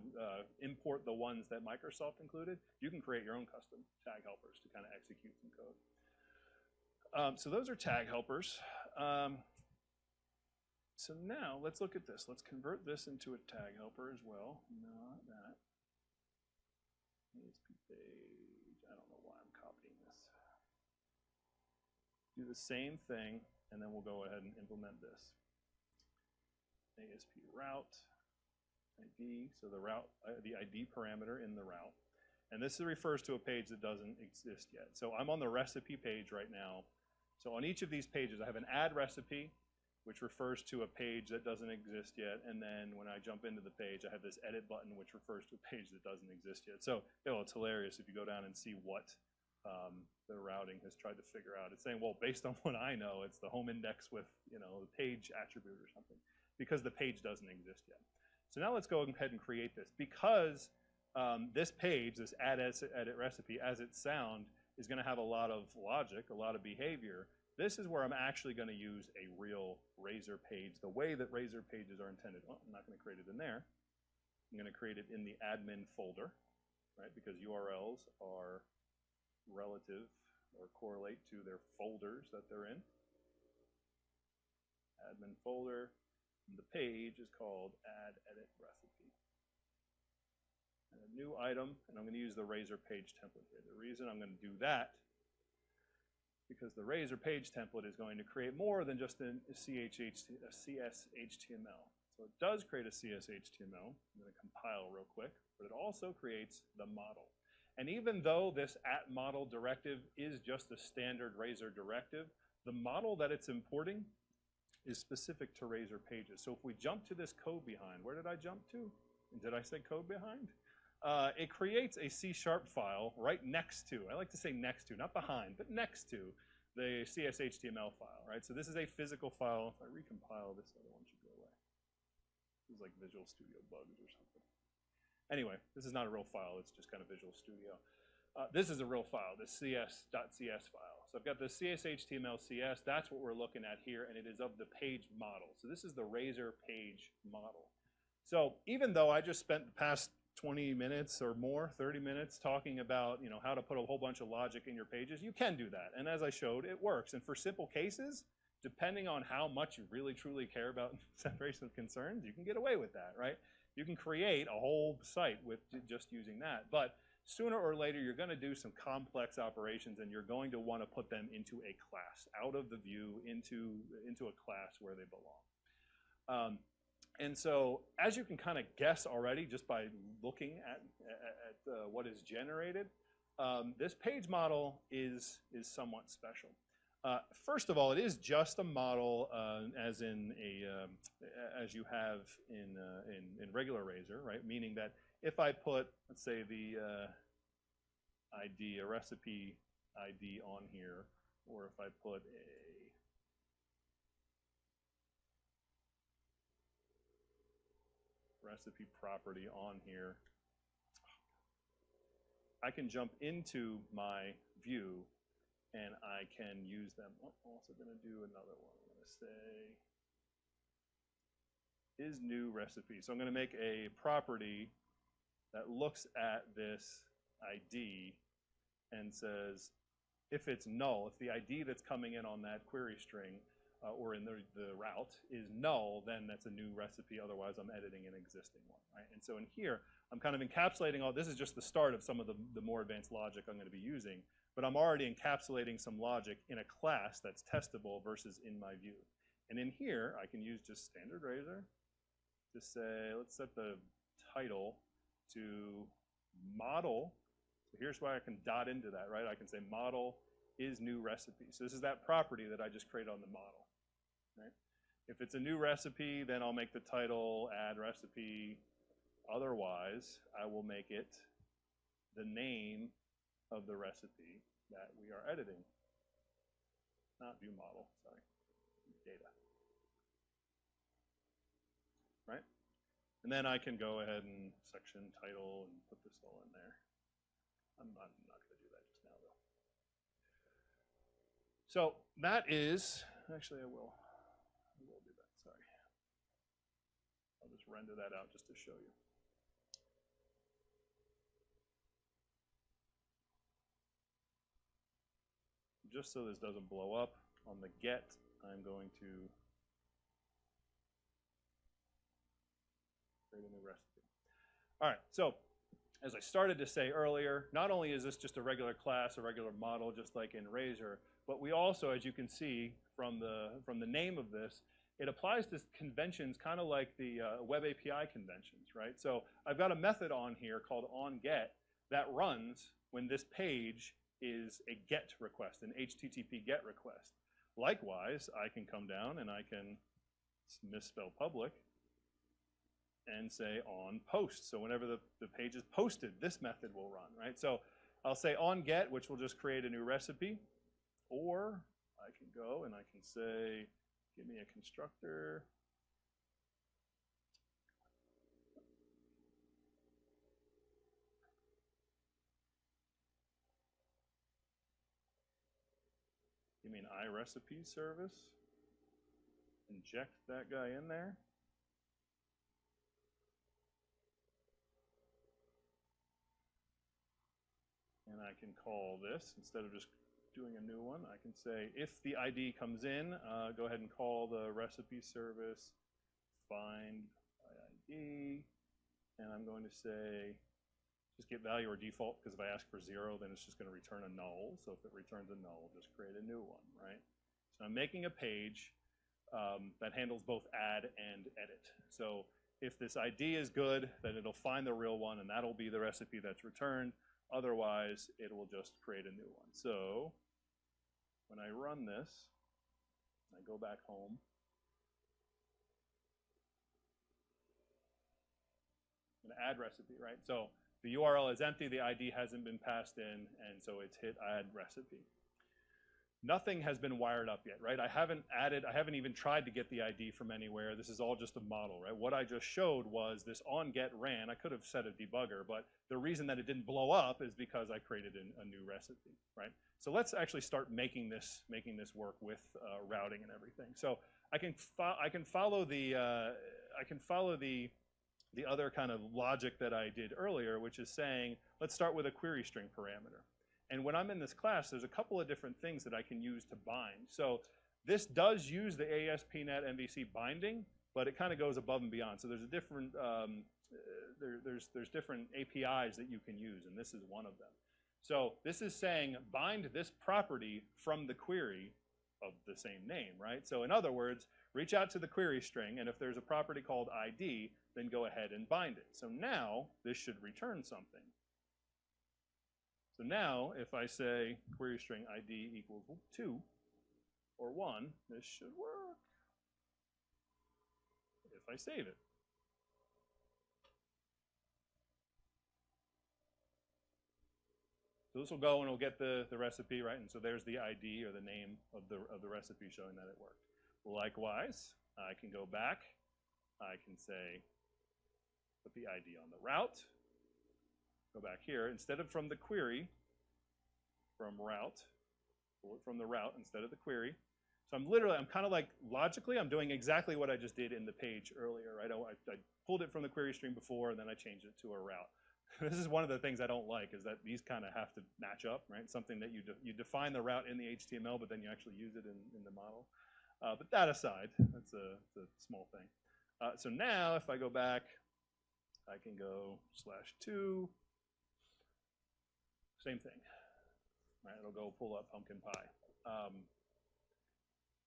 import the ones that Microsoft included. You can create your own custom tag helpers to kind of execute some code. So those are tag helpers. So now let's look at this. Let's convert this into a tag helper as well. Not that. ASP page. I don't know why I'm copying this. Do the same thing, and then we'll go ahead and implement this. ASP route ID, so the route, the ID parameter in the route. And this refers to a page that doesn't exist yet. So I'm on the recipe page right now. So on each of these pages, I have an add recipe, which refers to a page that doesn't exist yet. And then when I jump into the page, I have this edit button, which refers to a page that doesn't exist yet. So it's hilarious if you go down and see what the routing has tried to figure out. It's saying, well, based on what I know, it's the home index with the page attribute or something, because the page doesn't exist yet. So now let's go ahead and create this. Because this page, this add edit recipe, as it sounds, is going to have a lot of logic, a lot of behavior. This is where I'm actually going to use a real Razor page, the way that Razor pages are intended. Well, I'm not going to create it in there. I'm going to create it in the admin folder, right? Because URLs are relative or correlate to their folders that they're in. Admin folder. And the page is called add edit recipe. And a new item, and I'm going to use the Razor page template here. The reason I'm going to do that, because the Razor page template is going to create more than just a CS-HTML. So it does create a CS-HTML. I'm going to compile real quick, but it also creates the model. And even though this @model directive is just a standard Razor directive, the model that it's importing is specific to Razor pages. So if we jump to this code behind, where did I jump to? Did I say code behind? It creates a C# file right next to, I like to say next to, not behind, but next to the CS-HTML file, right? So this is a physical file. If I recompile, this other one should go away. This is like Visual Studio bugs or something. Anyway, this is not a real file. It's just kind of Visual Studio. This is a real file, the cs.cs file. So I've got the CS-HTML CS. That's what we're looking at here, and it is of the page model. So this is the Razor page model. So even though I just spent the past 20 minutes or more, 30 minutes talking about how to put a whole bunch of logic in your pages, you can do that. And as I showed, it works. And for simple cases, depending on how much you really truly care about separation of concerns, you can get away with that, right? You can create a whole site with just using that. But sooner or later, you're going to do some complex operations, and you're going to want to put them into a class, out of the view, into a class where they belong. And so, as you can kind of guess already, just by looking at what is generated, this page model is somewhat special. First of all, it is just a model, as you have in regular Razor, right? Meaning that if I put, let's say, the ID, a recipe ID on here, or if I put a recipe property on here, I can jump into my view and I can use them. Oh, I'm also going to do another one. I'm going to say is new recipe. So I'm going to make a property that looks at this ID and says if it's null, if the ID that's coming in on that query string or in the route is null, then that's a new recipe. Otherwise, I'm editing an existing one, right? And so in here, I'm kind of encapsulating all. This is just the start of some of the more advanced logic I'm going to be using. But I'm already encapsulating some logic in a class that's testable versus in my view. And in here, I can use just standard Razor. Just say, let's set the title to model. So here's why I can dot into that, right? I can say model is new recipe. So this is that property that I just created on the model, right? If it's a new recipe, then I'll make the title add recipe. Otherwise, I will make it the name of the recipe that we are editing. Not view model, sorry, data. Right? And then I can go ahead and section title and put this all in there. I'm not going to do that just now, though. So that is, actually I will do that, sorry. I'll just render that out just to show you. Just so this doesn't blow up, on the get, I'm going to create a new recipe. All right, so as I started to say earlier, not only is this just a regular class, a regular model, just like in Razor, but we also, as you can see from the name of this, it applies to conventions kind of like the Web API conventions, right? So I've got a method on here called onGet that runs when this page is a GET request, an HTTP GET request. Likewise, I can come down and I can misspell public and say on post. So whenever the page is posted, this method will run, right? So I'll say on get, which will just create a new recipe, or I can go and I can say, give me a constructor. You mean iRecipe service? Inject that guy in there. And I can call this, instead of just doing a new one, I can say, if the ID comes in, go ahead and call the recipe service, find by ID, and I'm going to say, just get value or default, because if I ask for 0, then it's just going to return a null. So if it returns a null, just create a new one, right? So I'm making a page that handles both add and edit. So if this ID is good, then it'll find the real one, and that'll be the recipe that's returned. Otherwise, it will just create a new one. So when I run this, I go back home, I'm going to add recipe, right? So the URL is empty, the ID hasn't been passed in, and so it's hit add recipe. Nothing has been wired up yet, right? I haven't even tried to get the ID from anywhere. This is all just a model, right? What I just showed was this onGet ran. I could have set a debugger, but the reason that it didn't blow up is because I created a new recipe, right? So let's actually start making this work with routing and everything. So I can follow the other kind of logic that I did earlier, which is saying, let's start with a query string parameter. And when I'm in this class, there's a couple of different things that I can use to bind. So this does use the ASP.NET MVC binding, but it kind of goes above and beyond. So there's a different, there's different APIs that you can use, and this is one of them. So this is saying bind this property from the query of the same name, right? So in other words, reach out to the query string, and if there's a property called ID, then go ahead and bind it. So now this should return something. So now, if I say query string ID equals 2 or 1, this should work if I save it. So this will go and it'll get the recipe, right? And so there's the ID or the name of the recipe showing that it worked. Likewise, I can go back. I can say, put the ID on the route. Go back here. Instead of from the query, from route, pull it from the route instead of the query. So I'm kind of like, logically, I'm doing exactly what I just did in the page earlier, right? I pulled it from the query string before, and then I changed it to a route. This is one of the things I don't like, is that these kind of have to match up, right? Something that you define the route in the HTML, but then you actually use it in the model. But that aside, that's a small thing. So now, if I go back, I can go /2. Same thing, right? It'll go pull up pumpkin pie.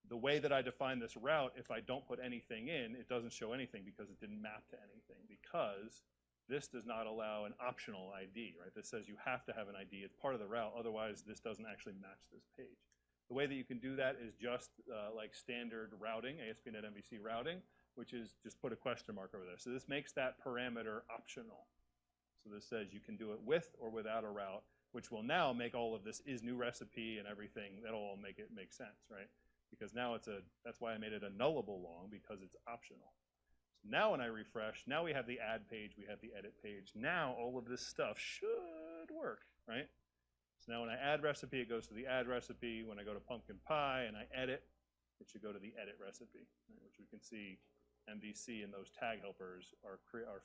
The way that I define this route, if I don't put anything in, it doesn't show anything because it didn't map to anything, because this does not allow an optional ID, right? This says you have to have an ID. It's part of the route. Otherwise, this doesn't actually match this page. The way that you can do that is just like standard routing, ASP.NET MVC routing, which is just put a question mark over there. So this makes that parameter optional. So this says you can do it with or without a route, which will now make all of this is new recipe and everything. That'll all make it make sense, right? Because now that's why I made it a nullable long, because it's optional. So now when I refresh, now we have the add page, we have the edit page. Now all of this stuff should work, right? So now when I add recipe, it goes to the add recipe. When I go to pumpkin pie and I edit, it should go to the edit recipe, right? Which we can see MVC and those tag helpers are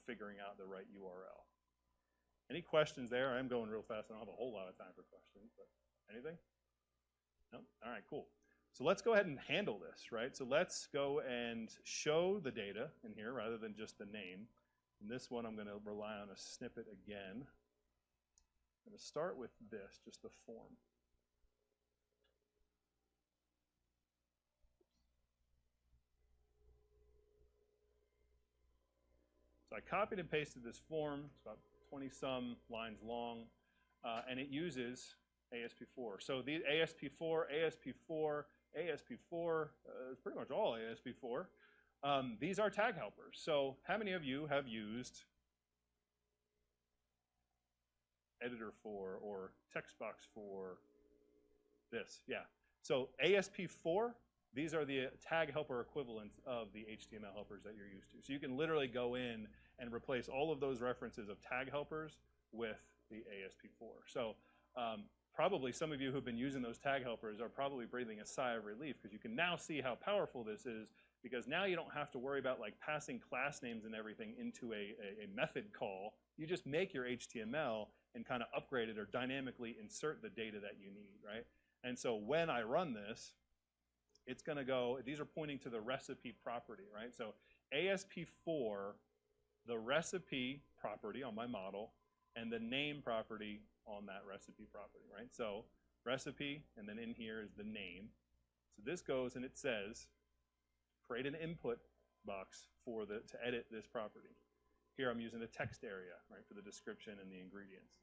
figuring out the right URL. Any questions there? I'm going real fast. I don't have a whole lot of time for questions, but anything? No? All right, cool. So let's go ahead and handle this, right? So let's go and show the data in here rather than just the name. In this one, I'm going to rely on a snippet again. I'm going to start with this, just the form. So I copied and pasted this form. It's about 20-some lines long, and it uses ASP4. So the ASP4, ASP4, ASP4, it's pretty much all ASP4. These are tag helpers. So how many of you have used Editor 4 or TextBox 4? This, yeah. So ASP4, these are the tag helper equivalents of the HTML helpers that you're used to. So you can literally go in and replace all of those references of tag helpers with the ASP4. So probably some of you who've been using those tag helpers are probably breathing a sigh of relief, because you can now see how powerful this is, because now you don't have to worry about like passing class names and everything into a method call. You just make your HTML and kind of upgrade it or dynamically insert the data that you need, right? And so when I run this, it's going to go, these are pointing to the recipe property, right? So ASP4, the recipe property on my model, and the name property on that recipe property, right? So recipe, and then in here is the name. So this goes and it says, create an input box for to edit this property. Here I'm using a text area, right, for the description and the ingredients.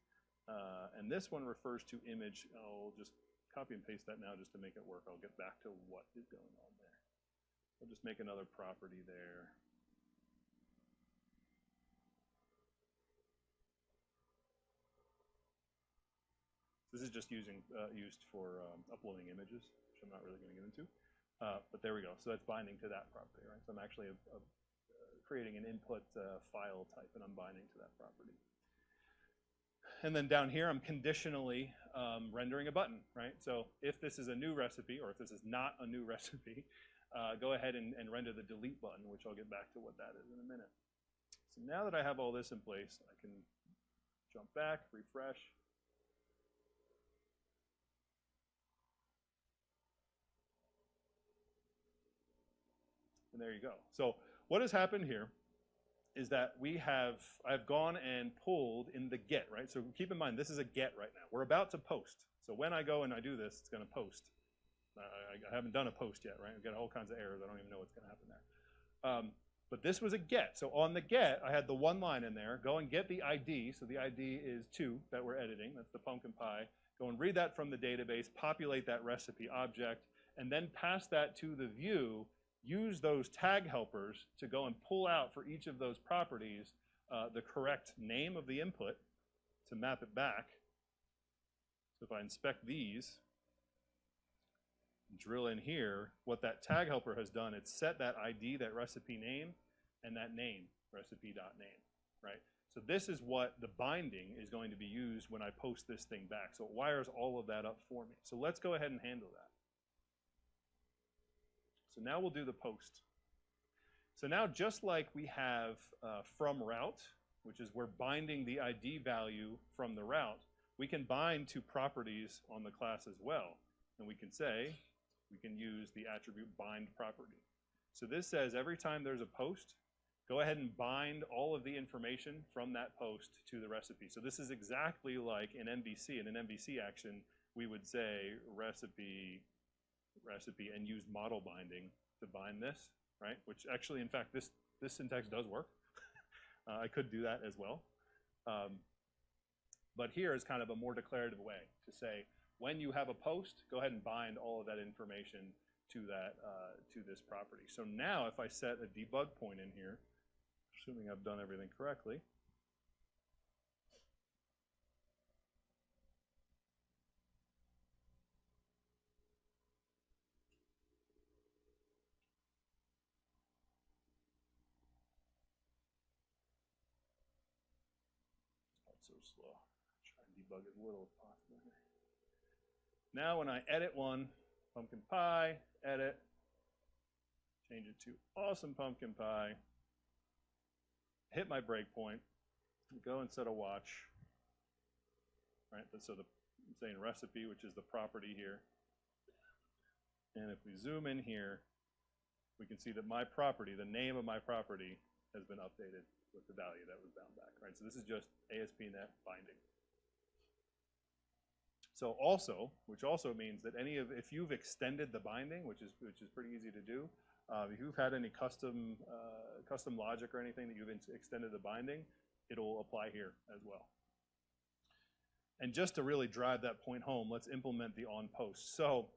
And this one refers to image. I'll just copy and paste that now just to make it work. I'll get back to what is going on there. I'll just make another property there. This is just used for uploading images, which I'm not really going to get into. But there we go. So that's binding to that property, right? So I'm actually creating an input file type, and I'm binding to that property. And then down here, I'm conditionally rendering a button, right? So if this is a new recipe, or if this is not a new recipe, go ahead and render the delete button, which I'll get back to what that is in a minute. So now that I have all this in place, I can jump back, refresh. And there you go. So what has happened here is that I've gone and pulled in the get, right? So keep in mind, this is a get right now. We're about to post. So when I go and I do this, it's going to post. I haven't done a post yet, right? I've got all kinds of errors. I don't even know what's going to happen there. But this was a get. So on the get, I had the one line in there. Go and get the ID. So the ID is 2 that we're editing. That's the pumpkin pie. Go and read that from the database, populate that recipe object, and then pass that to the view. Use those tag helpers to go and pull out for each of those properties the correct name of the input to map it back. So if I inspect these, drill in here, what that tag helper has done, it's set that ID, that recipe name, and that name, recipe.name, right? So this is what the binding is going to be used when I post this thing back. So it wires all of that up for me. So let's go ahead and handle that. So now we'll do the post. So now just like we have from route, which is we're binding the ID value from the route, we can bind to properties on the class as well. And we can say, we can use the attribute bind property. So this says every time there's a post, go ahead and bind all of the information from that post to the recipe. So this is exactly like in MVC. In an MVC action, we would say recipe, and use model binding to bind this, right? Which actually, in fact, this syntax does work. I could do that as well. But here is kind of a more declarative way to say, when you have a post, go ahead and bind all of that information to that to this property. So now if I set a debug point in here, assuming I've done everything correctly, so slow. Try and debug as little as possible here. Now when I edit one, pumpkin pie, edit, change it to awesome pumpkin pie, hit my breakpoint, go and set a watch, right? So I'm saying recipe, which is the property here. And if we zoom in here, we can see that my property, the name of my property, has been updated with the value that was bound back, right? So this is just ASP.NET binding. So also, which also means that if you've extended the binding, which is pretty easy to do, if you've had any custom logic or anything that you've extended the binding, it'll apply here as well. And just to really drive that point home, let's implement the onPost. So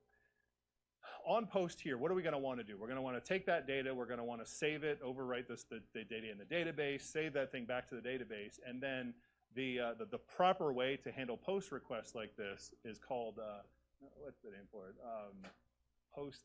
on post here, what are we going to want to do? We're going to want to take that data, we're going to want to save it, overwrite the data in the database, save that thing back to the database, and then the proper way to handle post requests like this is called, what's the name for it? Post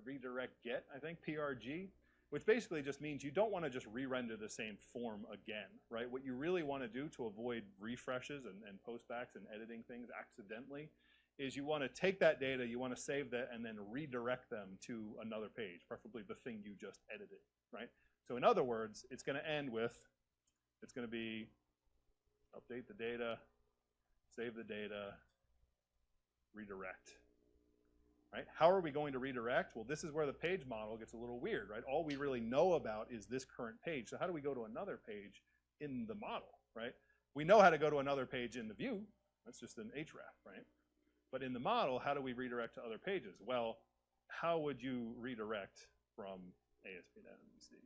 redirect get, I think, PRG. which basically just means you don't want to just re-render the same form again, right? What you really want to do to avoid refreshes and postbacks and editing things accidentally is you want to take that data, you want to save that, and then redirect them to another page, preferably the thing you just edited, right? So in other words, it's going to end with, it's going to be update the data, save the data, redirect, right? How are we going to redirect? Well, this is where the page model gets a little weird, right? All we really know about is this current page. So how do we go to another page in the model, right? We know how to go to another page in the view. That's just an href, right? But in the model, how do we redirect to other pages? Well, how would you redirect from ASP.NET MVC?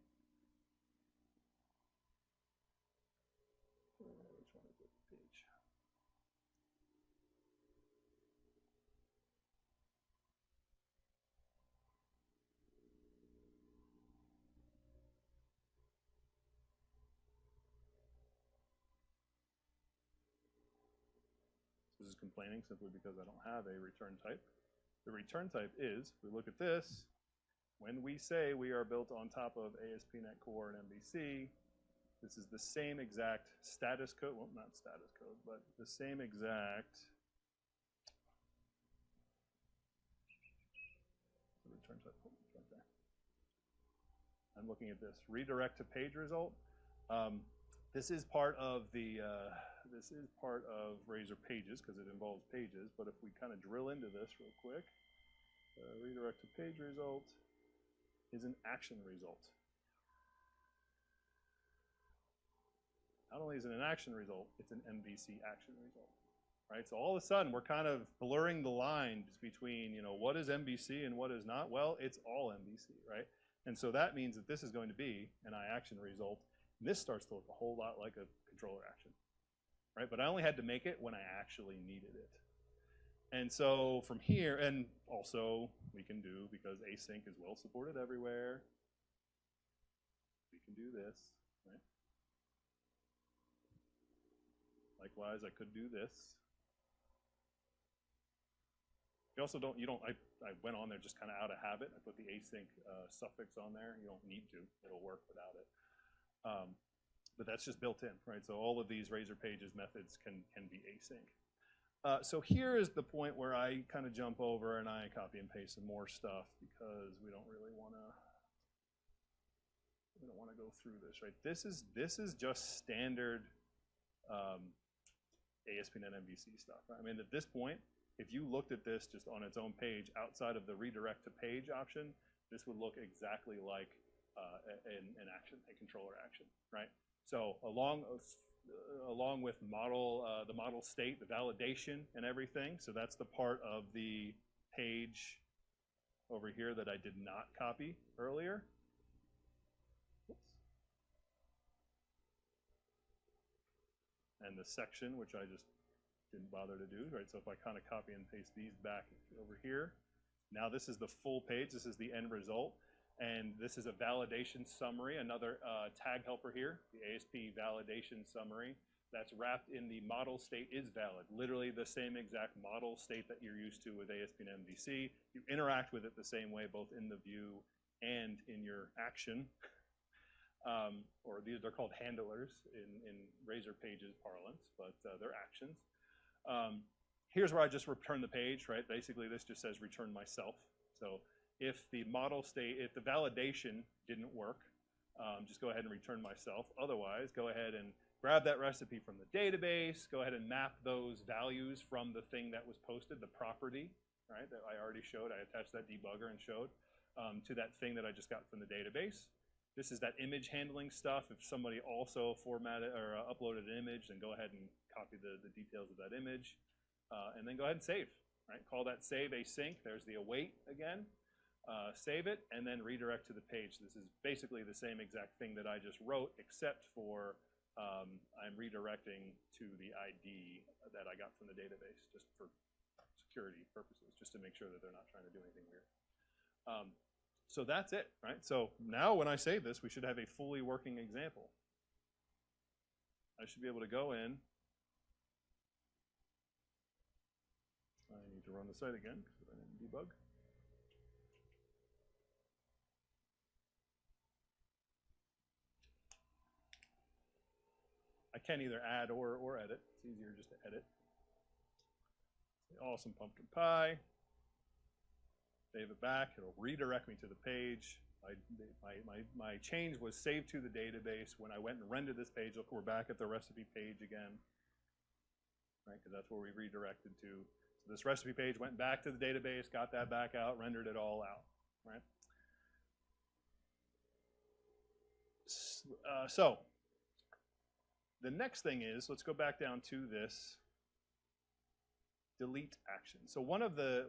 Which one is it? Page. This is complaining simply because I don't have a return type. The return type is, if we look at this, when we say we are built on top of ASP.NET Core and MVC, this is the same exact status code, well, not status code, but the same exact return type. Right there. I'm looking at this redirect to page result. This is part of the Razor Pages because it involves pages. But if we kind of drill into this real quick, redirect to page result is an action result. Not only is it an action result, it's an MVC action result, right? So all of a sudden, we're kind of blurring the lines between, you know, what is MVC and what is not. Well, it's all MVC, right? And so that means that this is going to be an iAction result. And this starts to look a whole lot like a controller action, right? But I only had to make it when I actually needed it. And so from here, and also we can do, because async is well supported everywhere, we can do this, right? Likewise, I could do this. You also don't, I went on there just kind of out of habit. I put the async suffix on there. You don't need to, it'll work without it. But that's just built in, right? So all of these Razor Pages methods can be async. So here is the point where I kind of jump over and I copy and paste some more stuff because we don't really want to go through this, right? This is just standard ASP.NET MVC stuff, right? I mean, at this point, if you looked at this just on its own page outside of the redirect to page option, this would look exactly like an action, a controller action, right? So along with model, the model state, the validation and everything, so that's the part of the page over here that I did not copy earlier. Oops. And the section, which I just didn't bother to do, right? So if I kind of copy and paste these back over here, now this is the full page, this is the end result. And this is a validation summary, another tag helper here, the ASP validation summary that's wrapped in the model state is valid. Literally the same exact model state that you're used to with ASP.NET MVC. You interact with it the same way, both in the view and in your action. Or they're called handlers in Razor Pages parlance, but they're actions. Here's where I just return the page, right? Basically, this just says return myself. So if the model state, if the validation didn't work, just go ahead and return myself. Otherwise, go ahead and grab that recipe from the database, go ahead and map those values from the thing that was posted, the property, right, that I already showed. I attached that debugger and showed to that thing that I just got from the database. This is that image handling stuff. If somebody also formatted or uploaded an image, then go ahead and copy the details of that image, and then go ahead and save, right? Call that save async. There's the await again. Save it, and then redirect to the page. This is basically the same exact thing that I just wrote, except for I'm redirecting to the ID that I got from the database, just for security purposes, just to make sure that they're not trying to do anything weird. So that's it, right? So now when I save this, we should have a fully working example. I should be able to go in. I need to run the site again because I didn't debug. can either add or edit. It's easier just to edit. Awesome pumpkin pie. Save it back. It'll redirect me to the page. My change was saved to the database. When I went and rendered this page, look, we're back at the recipe page again, right? Because that's where we redirected to. So this recipe page went back to the database, got that back out, rendered it all out, right? So the next thing is, let's go back down to this delete action. So one of the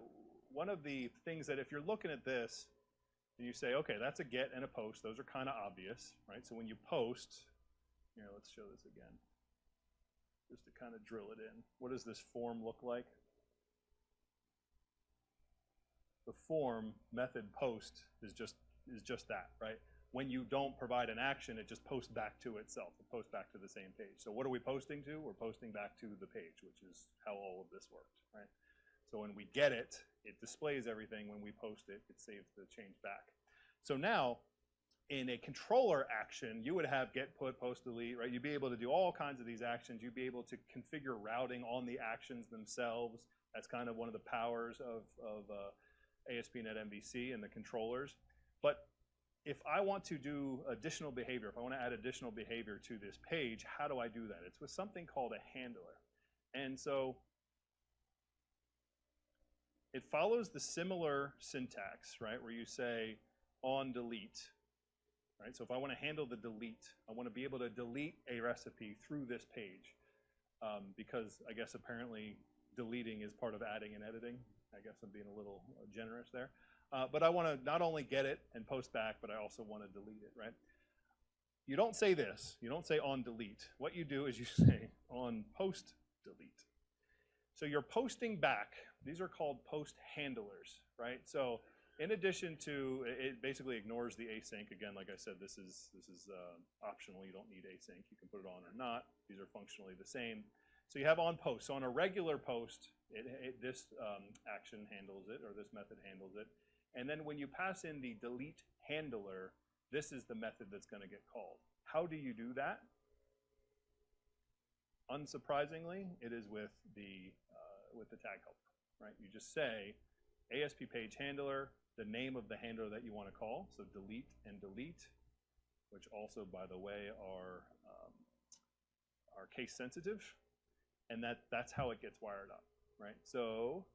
things that if you're looking at this, and you say, okay, that's a get and a post. Those are kind of obvious, right? So when you post, here, let's show this again, just to kind of drill it in. What does this form look like? The form method post is just that, right? When you don't provide an action, it just posts back to itself. It posts back to the same page. So what are we posting to? We're posting back to the page, which is how all of this worked, right? So when we get it, it displays everything. When we post it, it saves the change back. So now, in a controller action, you would have get, put, post, delete, right? You'd be able to do all kinds of these actions. You'd be able to configure routing on the actions themselves. That's kind of one of the powers of ASP.NET MVC and the controllers. But if I want to do additional behavior, if I want to add additional behavior to this page, how do I do that? It's with something called a handler. And so it follows the similar syntax, right, where you say on delete, right? So if I want to handle the delete, I want to be able to delete a recipe through this page because I guess apparently deleting is part of adding and editing. I guess I'm being a little generous there. But I want to not only get it and post back, but I also want to delete it, right? You don't say this. You don't say on delete. What you do is you say on post delete. So you're posting back. These are called post handlers, right? So in addition to, it basically ignores the async. Again, like I said, this is optional. You don't need async. You can put it on or not. These are functionally the same. So you have on post. So on a regular post, this action handles it, or this method handles it. And then when you pass in the delete handler, this is the method that's going to get called. How do you do that? Unsurprisingly, it is with the tag helper, right? You just say ASP page handler, the name of the handler that you want to call, so delete and delete, which also, by the way, are case sensitive, and that's how it gets wired up, right? So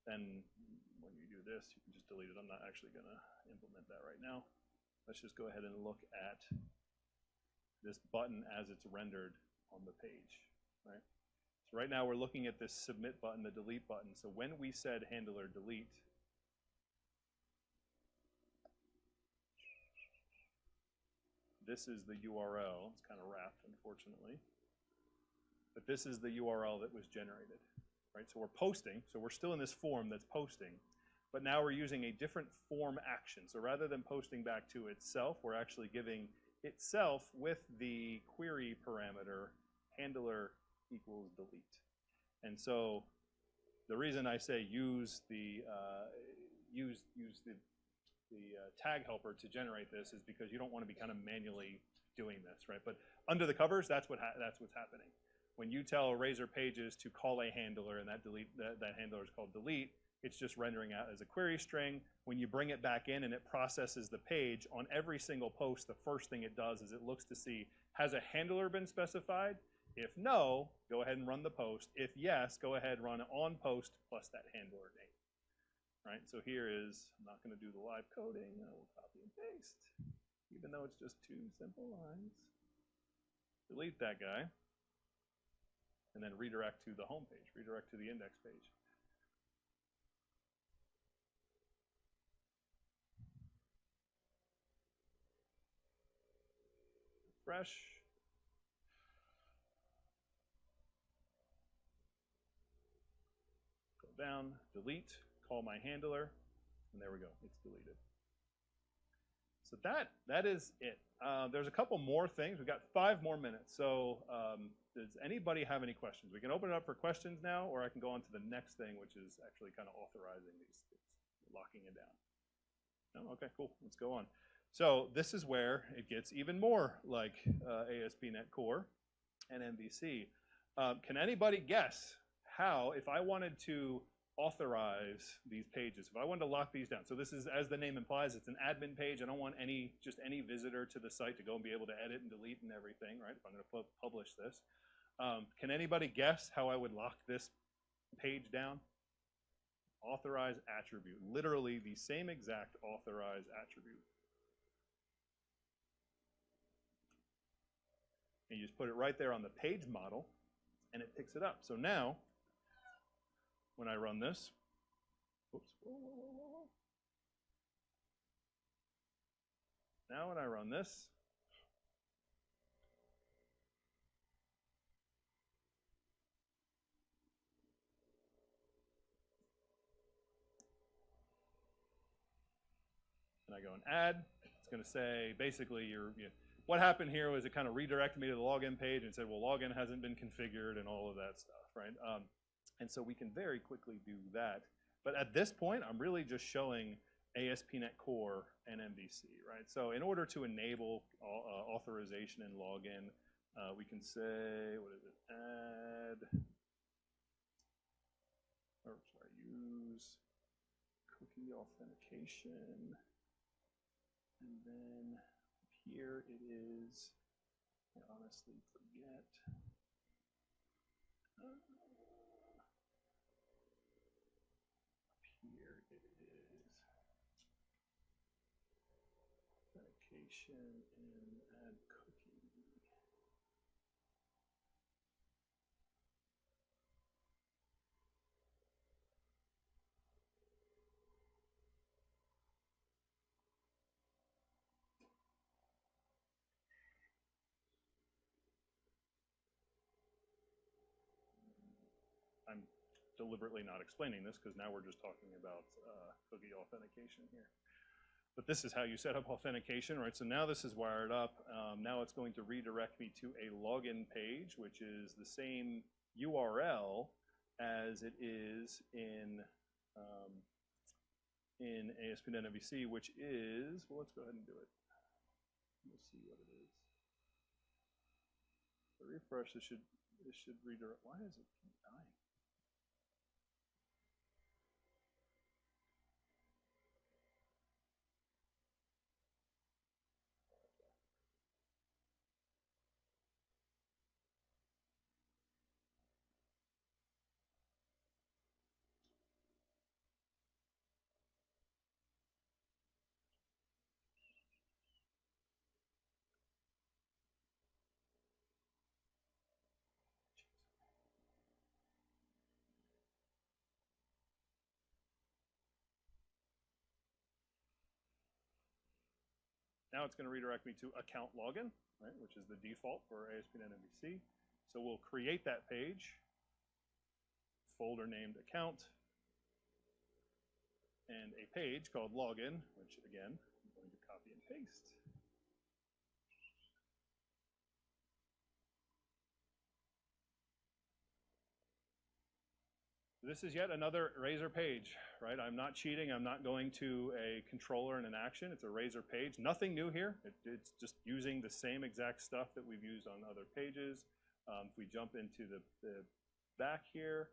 then when you do this, you can just delete it. I'm not actually going to implement that right now. Let's just go ahead and look at this button as it's rendered on the page, right? So right now we're looking at this submit button, the delete button. So when we said handler delete, this is the URL. It's kind of wrapped, unfortunately. But this is the URL that was generated, right? So we're posting. So we're still in this form that's posting. But now we're using a different form action. So rather than posting back to itself, we're actually giving itself with the query parameter handler equals delete. And so the reason I say use the tag helper to generate this is because you don't want to be kind of manually doing this, right? But under the covers, that's what's happening. When you tell Razor Pages to call a handler and that handler is called delete, it's just rendering out as a query string. When you bring it back in and it processes the page, on every single post, the first thing it does is it looks to see, has a handler been specified? If no, go ahead and run the post. If yes, go ahead and run on post plus that handler name. Right, so here is, I'm not going to do the live coding. I will copy and paste, even though it's just 2 simple lines. Delete that guy, and then redirect to the home page, redirect to the index page. Refresh. Go down, delete. Call my handler, and there we go, it's deleted. So that is it. There's a couple more things. We've got 5 more minutes. So does anybody have any questions? We can open it up for questions now, or I can go on to the next thing, which is actually kind of authorizing these things, locking it down. No? Okay, cool, let's go on. So this is where it gets even more like ASP.NET Core. and MVC. Can anybody guess how, if I wanted to authorize these pages, if I wanted to lock these down, so this is, as the name implies, it's an admin page. I don't want just any visitor to the site to go and be able to edit and delete and everything, right? If I'm going to publish this. Can anybody guess how I would lock this page down? Authorize attribute, literally the same exact authorize attribute. And you just put it right there on the page model, and it picks it up. So now, when I run this, oops, now when I run this, and I go and add, it's going to say basically what happened here was it kind of redirected me to the login page and said, well, login hasn't been configured and all of that stuff, right? And so we can very quickly do that. But at this point, I'm really just showing ASP.NET Core and MVC, right? So in order to enable authorization and login, we can say, what is it, add, or sorry, use cookie authentication, and then here it is, I honestly forget. Here it is, authentication and add cookie. I'm deliberately not explaining this because now we're just talking about cookie authentication here. But this is how you set up authentication, right? So now this is wired up. Now it's going to redirect me to a login page, which is the same URL as it is in ASP.NET MVC, which is, well, let's go ahead and do it. We'll see what it is. So refresh, this should redirect. Why is it keep dying? Now it's going to redirect me to account login, right, which is the default for ASP.NET MVC. So we'll create that page, folder named account, and a page called login, which again, I'm going to copy and paste. This is yet another Razor page, right? I'm not cheating. I'm not going to a controller and an action. It's a Razor page. Nothing new here. It's just using the same exact stuff that we've used on other pages. If we jump into the back here,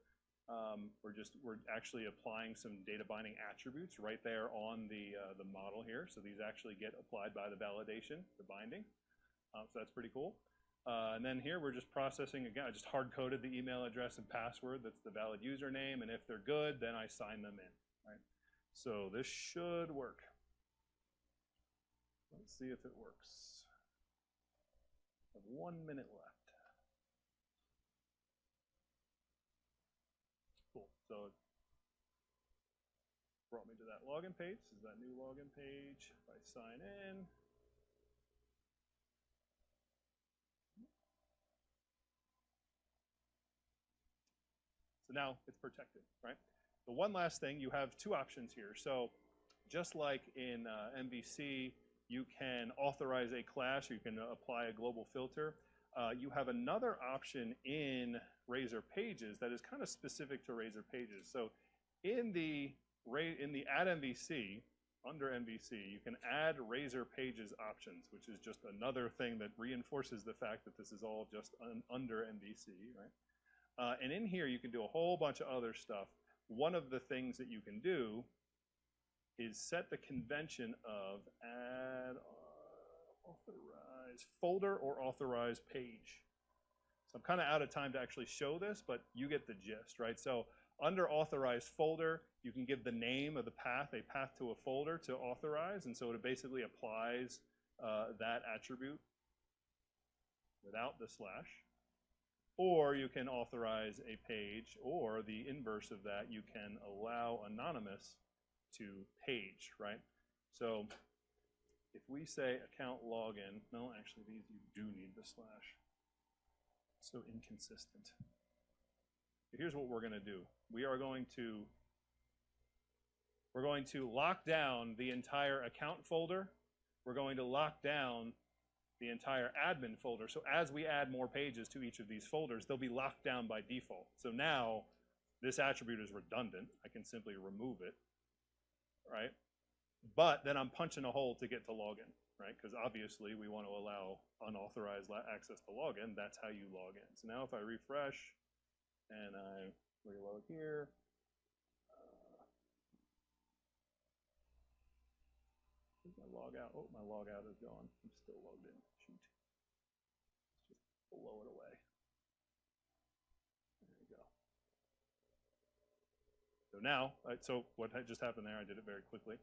we're actually applying some data binding attributes right there on the model here. So these actually get applied by the validation, the binding. So that's pretty cool. And then here we're just processing, again, I just hard-coded the email address and password. That's the valid username. And if they're good, then I sign them in, right? So this should work. Let's see if it works. I have 1 minute left. Cool. So it brought me to that login page. This is that new login page. If I sign in, so now it's protected, right? The one last thing, you have two options here. So just like in MVC, you can authorize a class, or you can apply a global filter. You have another option in Razor Pages that is kind of specific to Razor Pages. So in the add MVC, under MVC, you can add Razor Pages options, which is just another thing that reinforces the fact that this is all just under MVC, right? And in here, you can do a whole bunch of other stuff. One of the things that you can do is set the convention of add authorized folder or authorized page. So I'm kind of out of time to actually show this, but you get the gist, right? So under authorized folder, you can give the name of the path, a path to a folder to authorize, and so it basically applies that attribute without the slash. Or you can authorize a page, or the inverse of that, you can allow anonymous to page, right? So if we say account login, no, actually these you do need the slash. So inconsistent. Here's what we're going to do. We're going to lock down the entire account folder. We're going to lock down the entire admin folder. So as we add more pages to each of these folders, they'll be locked down by default. So now this attribute is redundant. I can simply remove it, right? But then I'm punching a hole to get to login, right? Because obviously we want to allow unauthorized access to login. That's how you log in. So now if I refresh and I reload here, my log out. Oh, my log out is gone. I'm still logged in. Shoot. Let's just blow it away. There we go. So now, so what just happened there, I did it very quickly.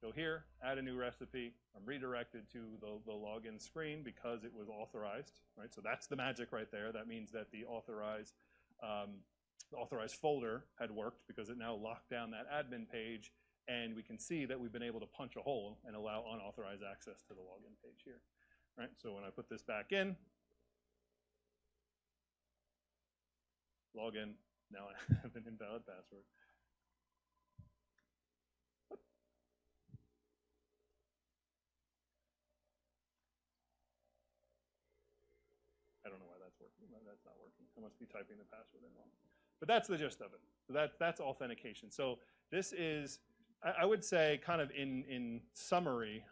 Go here, add a new recipe. I'm redirected to the login screen because it was authorized, right? So that's the magic right there. That means that the authorized folder had worked because it now locked down that admin page. And we can see that we've been able to punch a hole and allow unauthorized access to the login page here, right? So when I put this back in, login, now I have an invalid password. I don't know why that's working. That's not working. I must be typing the password in wrong. But that's the gist of it. So that's authentication. So this is, I would say, kind of in summary,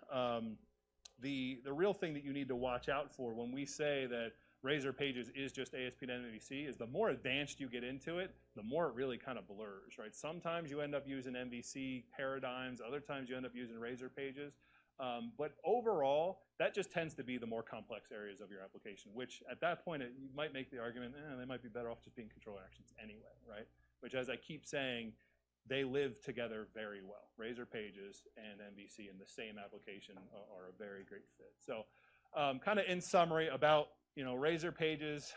the real thing that you need to watch out for when we say that Razor Pages is just ASP.NET MVC is the more advanced you get into it, the more it really kind of blurs, right? Sometimes you end up using MVC paradigms, other times you end up using Razor Pages. But overall, that just tends to be the more complex areas of your application, which at that point, you might make the argument, they might be better off just being controller actions anyway, right? Which, as I keep saying, they live together very well. Razor Pages and MVC in the same application are a very great fit. So kind of in summary about Razor Pages,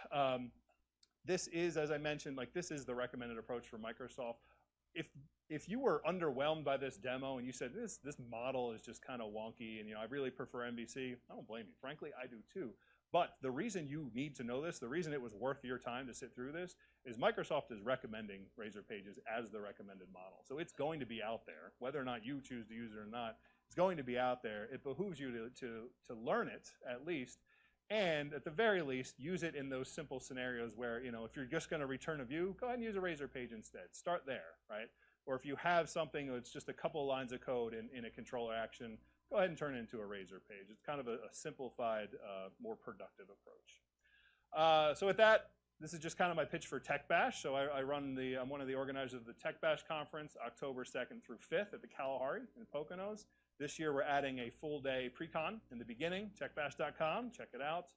this is, as I mentioned, like this is the recommended approach for Microsoft. If you were underwhelmed by this demo and you said this model is just kind of wonky and I really prefer MVC, I don't blame you. Frankly, I do too. But the reason you need to know this, the reason it was worth your time to sit through this, is Microsoft is recommending Razor Pages as the recommended model. So it's going to be out there. Whether or not you choose to use it or not, it's going to be out there. It behooves you to learn it, at least, and at the very least, use it in those simple scenarios where, if you're just going to return a view, go ahead and use a Razor Page instead. Start there, right? Or if you have something that's just a couple lines of code in a controller action, go ahead and turn it into a Razor Page. It's kind of a simplified, more productive approach. So with that, this is just kind of my pitch for Tech Bash. So I'm one of the organizers of the Tech Bash conference, October 2nd through 5th at the Kalahari in Poconos. This year we're adding a full day pre-con in the beginning, techbash.com, check it out.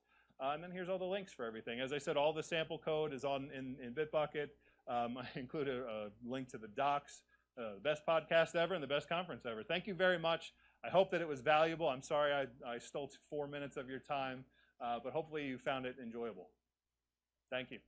And then here's all the links for everything. As I said, all the sample code is in Bitbucket. I included a link to the docs, the best podcast ever and the best conference ever. Thank you very much. I hope that it was valuable. I'm sorry I stole 4 minutes of your time, but hopefully you found it enjoyable. Thank you.